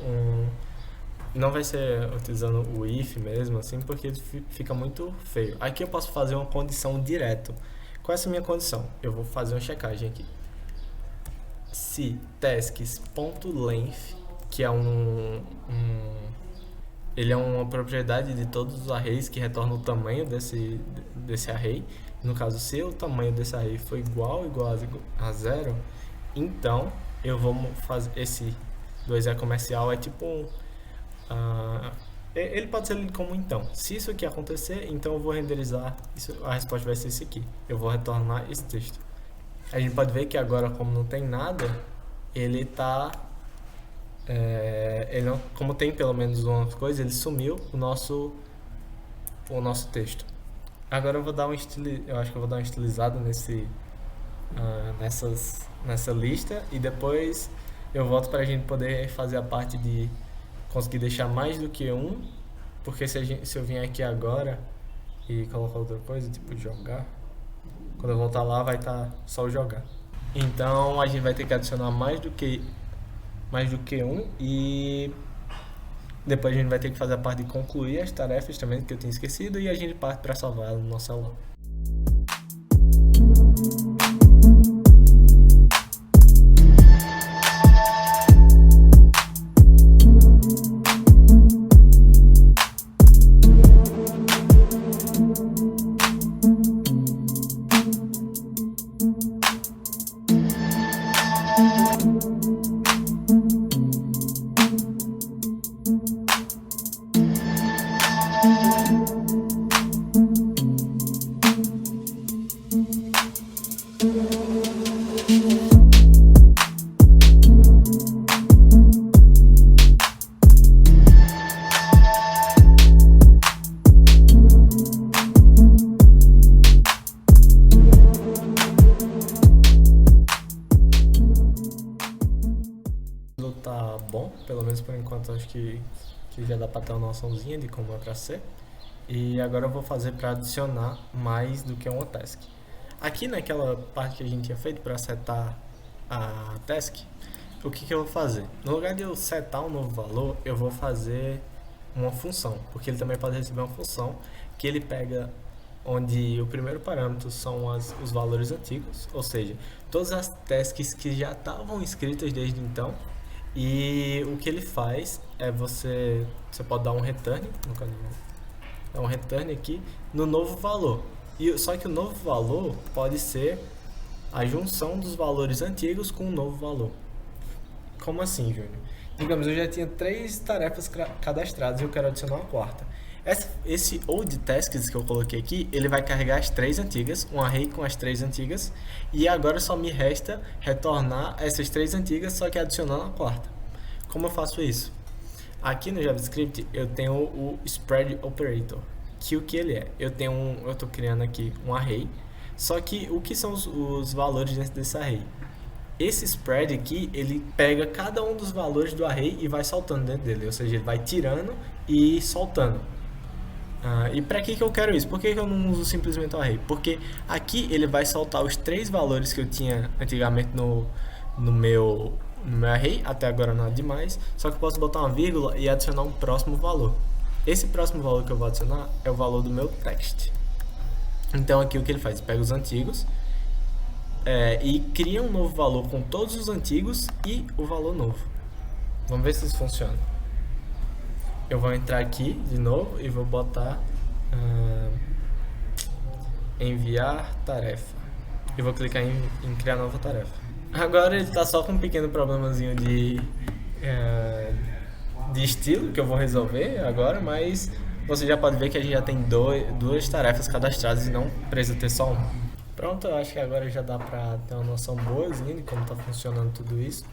A: não vai ser utilizando o if mesmo, assim, porque fica muito feio. Aqui eu posso fazer uma condição direto. Qual é essa minha condição? Eu vou fazer uma checagem aqui. Se tasks.length, que é ele é uma propriedade de todos os arrays que retorna o tamanho desse array. No caso, se o tamanho desse array for igual a 0, então eu vou fazer esse 2E comercial, é tipo ele pode ser lido como então. Se isso aqui acontecer, então eu vou renderizar isso, a resposta vai ser esse aqui. Eu vou retornar esse texto. A gente pode ver que agora, como não tem nada, ele tá ele não, como tem pelo menos uma coisa, ele sumiu o nosso texto. Agora eu vou dar eu acho que eu vou dar uma estilizada nessa lista, e depois eu volto para a gente poder fazer a parte de conseguir deixar mais do que porque se eu vier aqui agora e colocar outra coisa, tipo jogar, quando eu voltar lá vai estar só o jogar. Então a gente vai ter que adicionar mais do que e depois a gente vai ter que fazer a parte de concluir as tarefas também, que eu tinha esquecido, e a gente parte para salvar ela no nosso celular. Tá bom, pelo menos por enquanto acho que já dá para ter uma noçãozinha de como é para ser. E agora eu vou fazer para adicionar mais do que uma task. Aqui naquela parte que a gente tinha feito para setar a task, o que eu vou fazer? No lugar de eu setar um novo valor, eu vou fazer uma função, porque ele também pode receber uma função que ele pega onde o primeiro parâmetro são os valores antigos, ou seja, todas as tasks que já estavam escritas desde então. E o que ele faz é você pode dar um return, no caso, dar um return aqui no novo valor. Só que o novo valor pode ser a junção dos valores antigos com um novo valor. Como assim, Júnior? Digamos, eu já tinha 3 tarefas cadastradas e eu quero adicionar uma quarta. Esse old tasks que eu coloquei aqui, ele vai carregar as 3 antigas, um array com as 3 antigas, e agora só me resta retornar essas 3 antigas, só que adicionando a quarta. Como eu faço isso? Aqui no JavaScript eu tenho o spread operator, que o que ele é? Eu estou criando aqui um array, só que o que são os valores dentro desse array? Esse spread aqui, ele pega cada um dos valores do array e vai soltando dentro dele, ou seja, ele vai tirando e soltando. E para que eu quero isso? Por que eu não uso simplesmente o array? Porque aqui ele vai soltar os 3 valores que eu tinha antigamente no meu array, até agora nada demais, só que eu posso botar uma vírgula e adicionar um próximo valor. Esse próximo valor que eu vou adicionar é o valor do meu text. Então aqui o que ele faz? Ele pega os antigos e cria um novo valor com todos os antigos e o valor novo. Vamos ver se isso funciona. Eu vou entrar aqui de novo e vou botar enviar tarefa. e vou clicar em criar nova tarefa. Agora ele está só com um pequeno problemazinho de estilo que eu vou resolver agora, mas você já pode ver que a gente já tem duas tarefas cadastradas e não precisa ter só uma. Pronto, eu acho que agora já dá pra ter uma noção boazinha de como está funcionando tudo isso.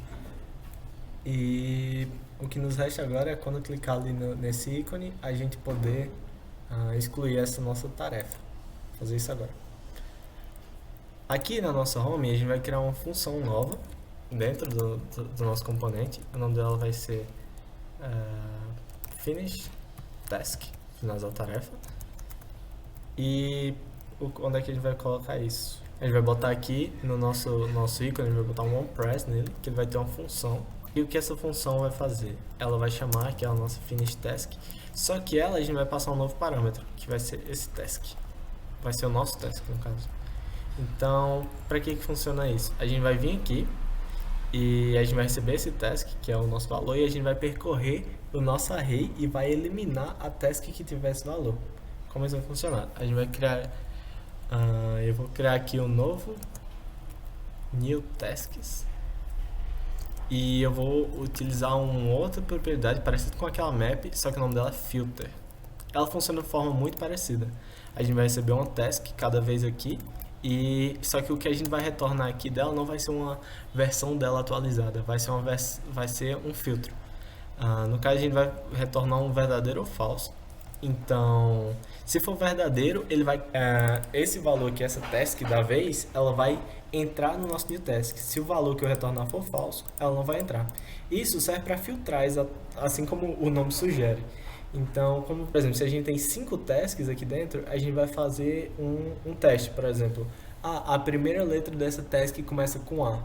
A: E o que nos resta agora é quando clicar ali nesse ícone, a gente poder excluir essa nossa tarefa. Vou fazer isso agora. Aqui na nossa home a gente vai criar uma função nova dentro do nosso componente. O nome dela vai ser finish task, finalizar a tarefa. E onde é que a gente vai colocar isso? A gente vai botar aqui no nosso ícone, a gente vai botar um onPress nele, que ele vai ter uma função. E o que essa função vai fazer? Ela vai chamar aqui a nossa finish task, só que a gente vai passar um novo parâmetro, que vai ser esse task. Vai ser o nosso task, no caso. Então, para que funciona isso? A gente vai vir aqui e a gente vai receber esse task, que é o nosso valor, e a gente vai percorrer o nosso array e vai eliminar a task que tiver esse valor. Como isso vai funcionar? A gente vai criar, eu vou criar aqui um novo new tasks e eu vou utilizar uma outra propriedade parecida com aquela map, só que o nome dela é filter. Ela funciona de forma muito parecida. A gente vai receber uma task cada vez aqui, e só que o que a gente vai retornar aqui dela não vai ser uma versão dela atualizada, vai ser um filtro. No caso a gente vai retornar um verdadeiro ou falso. Então, se for verdadeiro, ele vai esse valor aqui, essa task da vez, ela vai entrar no nosso new task. Se o valor que eu retornar for falso, ela não vai entrar. Isso serve para filtrar, assim como o nome sugere. Então, como por exemplo, se a gente tem 5 tasks aqui dentro, a gente vai fazer um teste, por exemplo. A primeira letra dessa task começa com A.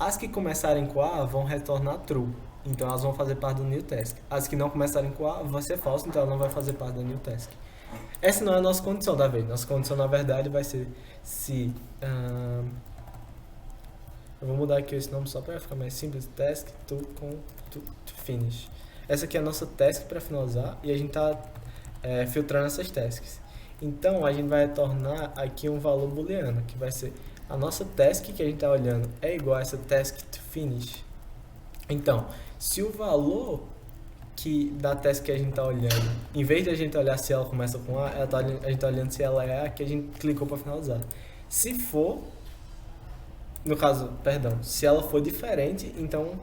A: As que começarem com A vão retornar true, então elas vão fazer parte do new task. As que não começarem com A vão ser falso, então ela não vai fazer parte do new task. Essa não é a nossa condição da vez. Nossa condição, na verdade, vai ser se... eu vou mudar aqui esse nome só para ficar mais simples. Task to finish. Essa aqui é a nossa task para finalizar e a gente está filtrando essas tasks. Então, a gente vai retornar aqui um valor booleano, que vai ser a nossa task que a gente está olhando é igual a essa task to finish. Então, se o valor da task que a gente está olhando, em vez de a gente olhar se ela começa com A, a gente está olhando se ela é a que a gente clicou para finalizar. Se for, no caso, perdão, se ela for diferente, então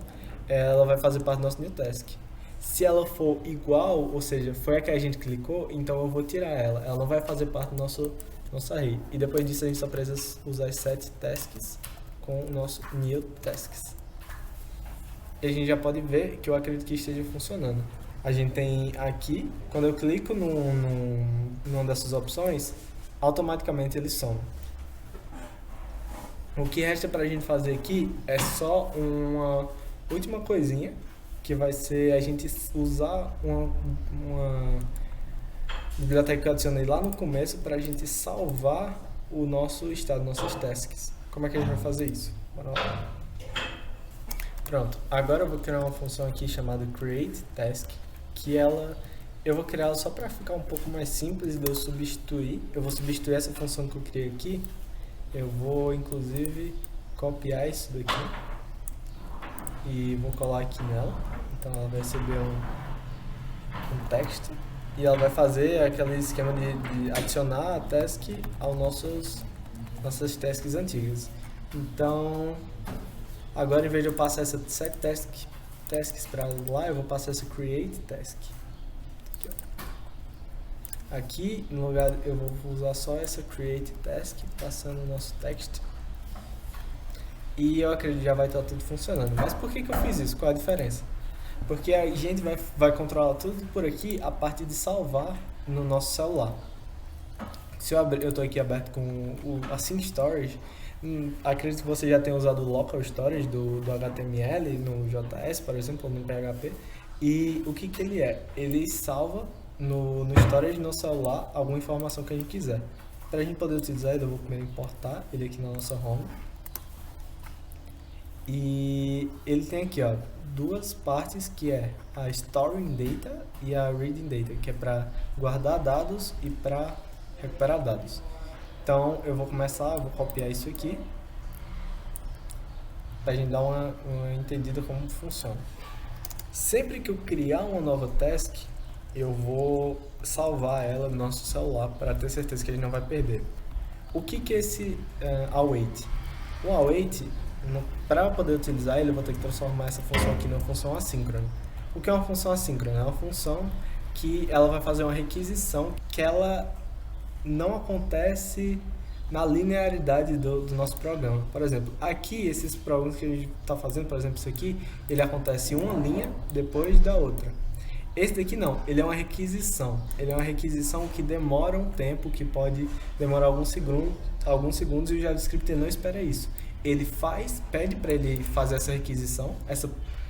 A: ela vai fazer parte do nosso new task. Se ela for igual, ou seja, foi a que a gente clicou, então eu vou tirar ela. Ela não vai fazer parte do nosso array. E depois disso a gente só precisa usar as set tasks com o nosso new tasks. E a gente já pode ver que eu acredito que esteja funcionando. A gente tem aqui, quando eu clico numa dessas opções, automaticamente ele some. O que resta para a gente fazer aqui é só uma última coisinha, que vai ser a gente usar uma biblioteca que eu adicionei lá no começo para a gente salvar o nosso estado, nossas tasks. Como é que a gente vai fazer isso? Bora lá. Pronto, agora eu vou criar uma função aqui chamada createTask, que eu vou criar ela só para ficar um pouco mais simples de eu substituir. Eu vou substituir essa função que eu criei aqui. Eu vou inclusive copiar isso daqui e vou colar aqui nela. Então ela vai receber um texto e ela vai fazer aquele esquema de adicionar a task aos nossas tasks antigas. Então agora, em vez de eu passar essa set tasks para lá, eu vou passar essa create task. Aqui, no lugar, eu vou usar só essa create task, passando o nosso text. E eu acredito que já vai estar tudo funcionando. Mas por que eu fiz isso? Qual é a diferença? Porque a gente vai controlar tudo por aqui a partir de salvar no nosso celular. Se eu estou aqui aberto com a Sync Storage, acredito que você já tenha usado o Local Storage do HTML no JS, por exemplo, ou no PHP. E o que ele é? Ele salva no storage no celular alguma informação que a gente quiser. Para a gente poder utilizar ele, eu vou primeiro importar ele aqui na nossa home. E ele tem aqui, ó, duas partes, que é a Storing Data e a Reading Data, que é para guardar dados e para recuperar dados. Então eu vou copiar isso aqui, para a gente dar uma entendida como funciona. Sempre que eu criar uma nova task, eu vou salvar ela no nosso celular para ter certeza que a gente não vai perder. O que é esse await? O await, para poder utilizar ele, eu vou ter que transformar essa função aqui numa função assíncrona. O que é uma função assíncrona? É uma função que ela vai fazer uma requisição que ela não acontece na linearidade do nosso programa. Por exemplo, aqui, esses programas que a gente está fazendo, por exemplo, isso aqui, ele acontece uma linha depois da outra. Esse daqui não, ele é uma requisição. Ele é uma requisição que demora um tempo, que pode demorar alguns segundos e o JavaScript não espera isso. Ele pede para ele fazer essa requisição, essa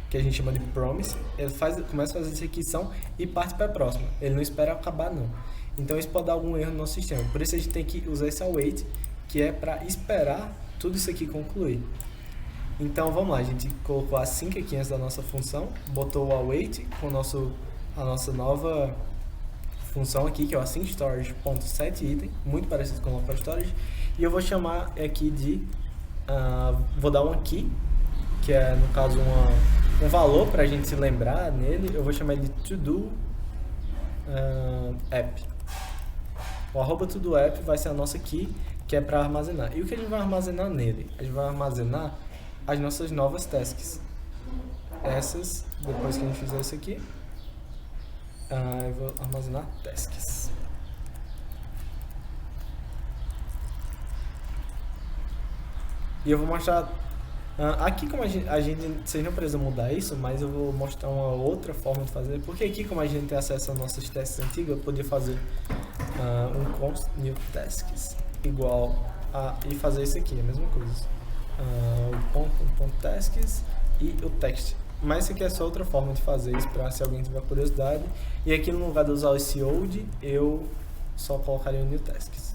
A: que a gente chama de promise, ele começa a fazer essa requisição e parte para a próxima. Ele não espera acabar não. Então isso pode dar algum erro no nosso sistema. Por isso a gente tem que usar esse await, que é para esperar tudo isso aqui concluir. Então vamos lá, a gente colocou async aqui antes da nossa função, botou o await com a nossa nova função aqui, que é o asyncStorage.setItem, muito parecido com o local storage, e eu vou chamar aqui de, vou dar uma key, que é no caso um valor para a gente se lembrar nele, eu vou chamar ele de todo app. O arroba todo app vai ser a nossa key, que é para armazenar. E o que a gente vai armazenar nele? A gente vai armazenar as nossas novas tasks. Essas, depois que a gente fizer isso aqui, eu vou armazenar tasks. E eu vou mostrar aqui como vocês não precisam mudar isso, mas eu vou mostrar uma outra forma de fazer, porque aqui como a gente tem acesso às nossas tasks antigas, eu podia fazer um const new tasks igual e fazer isso aqui, a mesma coisa, o ponto tasks e o text, mas isso aqui é só outra forma de fazer isso, para se alguém tiver curiosidade. E aqui no lugar de usar esse old, eu só colocaria o new tasks.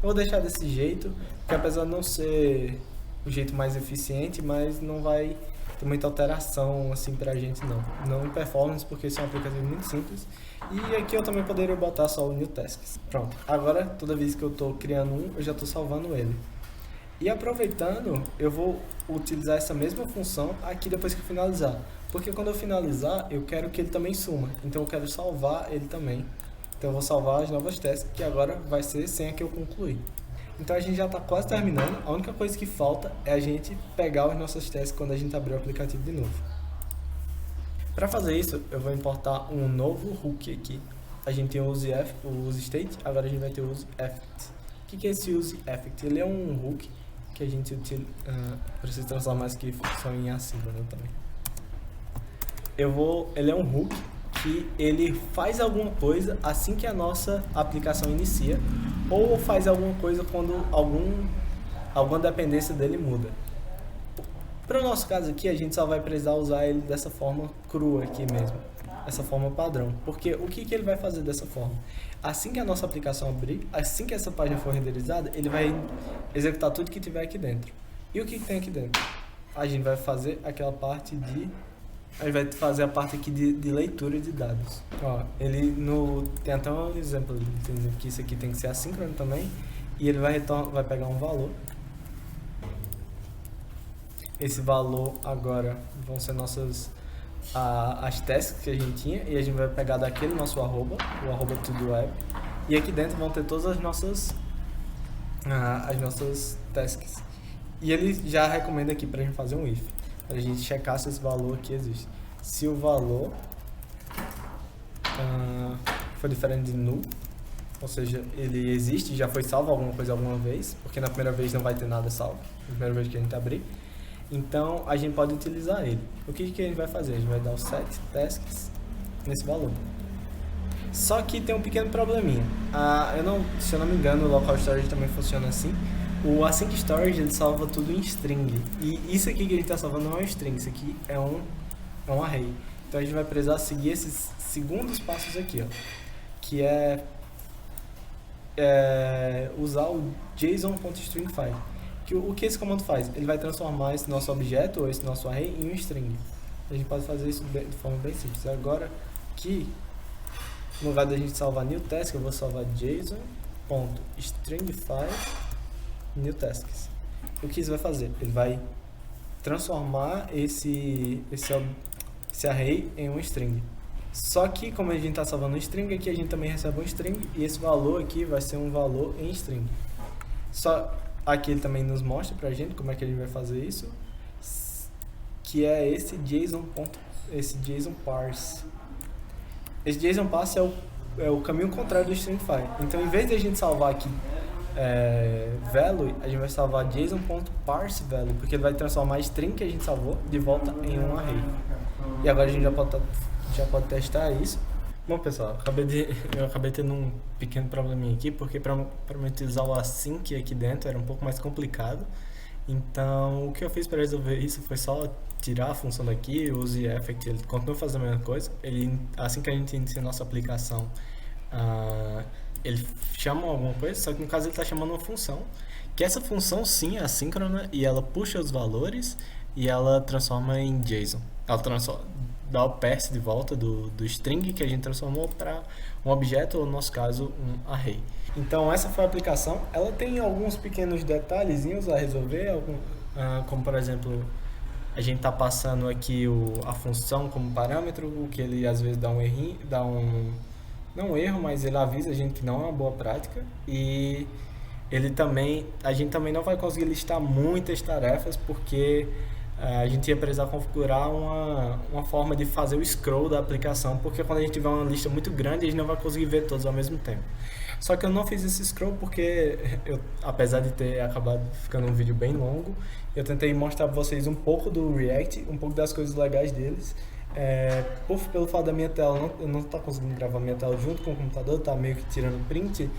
A: Eu vou deixar desse jeito, porque apesar de não ser o jeito mais eficiente, mas não vai ter muita alteração assim pra gente não em performance, porque isso é um aplicativo muito simples. E aqui eu também poderia botar só o new tasks. Pronto, agora toda vez que eu estou criando eu já estou salvando ele. E aproveitando, eu vou utilizar essa mesma função aqui depois que eu finalizar, porque quando eu finalizar eu quero que ele também suma, então eu quero salvar ele também. Então eu vou salvar as novas tasks, que agora vai ser sem a que eu concluir. Então a gente já está quase terminando, a única coisa que falta é a gente pegar as nossas tasks quando a gente abrir o aplicativo de novo. Para fazer isso, eu vou importar um novo hook aqui. A gente tem o useState, agora a gente vai ter o useEffect. O que é esse useEffect? Ele é um hook que a gente precisa transformar essa função em assíncrono também. Ele é um hook que ele faz alguma coisa assim que a nossa aplicação inicia, ou faz alguma coisa quando alguma dependência dele muda. Para o nosso caso aqui, a gente só vai precisar usar ele dessa forma crua aqui mesmo, essa forma padrão, porque o que ele vai fazer dessa forma? Assim que a nossa aplicação abrir, assim que essa página for renderizada, ele vai executar tudo que tiver aqui dentro. E o que tem aqui dentro? A gente vai fazer aquela parte a gente vai fazer a parte aqui de leitura de dados. Ó, tem até um exemplo dizendo que isso aqui tem que ser assíncrono também, e ele vai pegar um valor. Esse valor agora vão ser as tasks que a gente tinha, e a gente vai pegar daquele nosso arroba, o arroba todoapp, e aqui dentro vão ter todas as nossas tasks. E ele já recomenda aqui para a gente fazer um if, para a gente checar se esse valor aqui existe. Se o valor for diferente de null, ou seja, ele existe, já foi salvo alguma coisa alguma vez, porque na primeira vez não vai ter nada salvo, na primeira vez que a gente abrir, então a gente pode utilizar ele. O que a gente vai fazer? A gente vai dar o set tasks nesse valor. Só que tem um pequeno probleminha. Se eu não me engano, o local storage também funciona assim. O async storage ele salva tudo em string, e isso aqui que a gente está salvando não é um string, isso aqui é um array. Então a gente vai precisar seguir esses segundos passos aqui, ó, que é usar o json.stringfile. O que esse comando faz? Ele vai transformar esse nosso objeto ou esse nosso array em um string. A gente pode fazer isso de forma bem simples. Agora aqui, no lugar da gente salvar new task, eu vou salvar JSON .stringify new tasks. O que isso vai fazer? Ele vai transformar esse array em um string. Só que como a gente está salvando um string, aqui a gente também recebe um string e esse valor aqui vai ser um valor em string. Só aqui ele também nos mostra pra gente como é que a gente vai fazer isso, que é esse JSON parse. Esse JSON parse é o caminho contrário do stringify. Então, em vez de a gente salvar aqui value, a gente vai salvar JSON.parseValue, porque ele vai transformar a string que a gente salvou de volta em um array. E agora a gente já pode testar isso. Bom, pessoal, eu acabei tendo um pequeno probleminha aqui, porque para utilizar o async aqui dentro era um pouco mais complicado. Então, o que eu fiz para resolver isso foi só tirar a função daqui, o useEffect, ele continua fazendo a mesma coisa. Assim que a gente inicia a nossa aplicação, ele chama alguma coisa, só que no caso ele está chamando uma função, que essa função sim é assíncrona e ela puxa os valores e ela transforma em JSON. Ela dá o parse de volta do string que a gente transformou para um objeto, ou no nosso caso, um array. Então essa foi a aplicação. Ela tem alguns pequenos detalhezinhos a resolver, como por exemplo, a gente está passando aqui a função como parâmetro, o que ele às vezes dá um errinho, não um erro, mas ele avisa a gente que não é uma boa prática. E a gente também não vai conseguir listar muitas tarefas, porque a gente ia precisar configurar uma forma de fazer o scroll da aplicação, porque quando a gente tiver uma lista muito grande, a gente não vai conseguir ver todos ao mesmo tempo. Só que eu não fiz esse scroll porque, apesar de ter acabado ficando um vídeo bem longo, eu tentei mostrar para vocês um pouco do React, um pouco das coisas legais deles. Pelo fato da minha tela, eu não estou conseguindo gravar minha tela junto com o computador, tá meio que tirando print,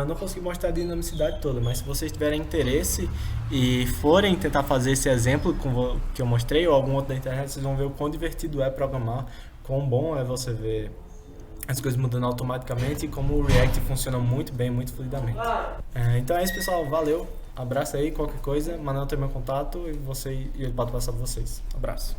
A: não consegui mostrar a dinamicidade toda, mas se vocês tiverem interesse e forem tentar fazer esse exemplo que eu mostrei, ou algum outro da internet, vocês vão ver o quão divertido é programar, quão bom é você ver as coisas mudando automaticamente e como o React funciona muito bem, muito fluidamente. Então é isso, pessoal, valeu, abraço aí, qualquer coisa, Manuel tem meu contato e ele pode passar para vocês. Abraço.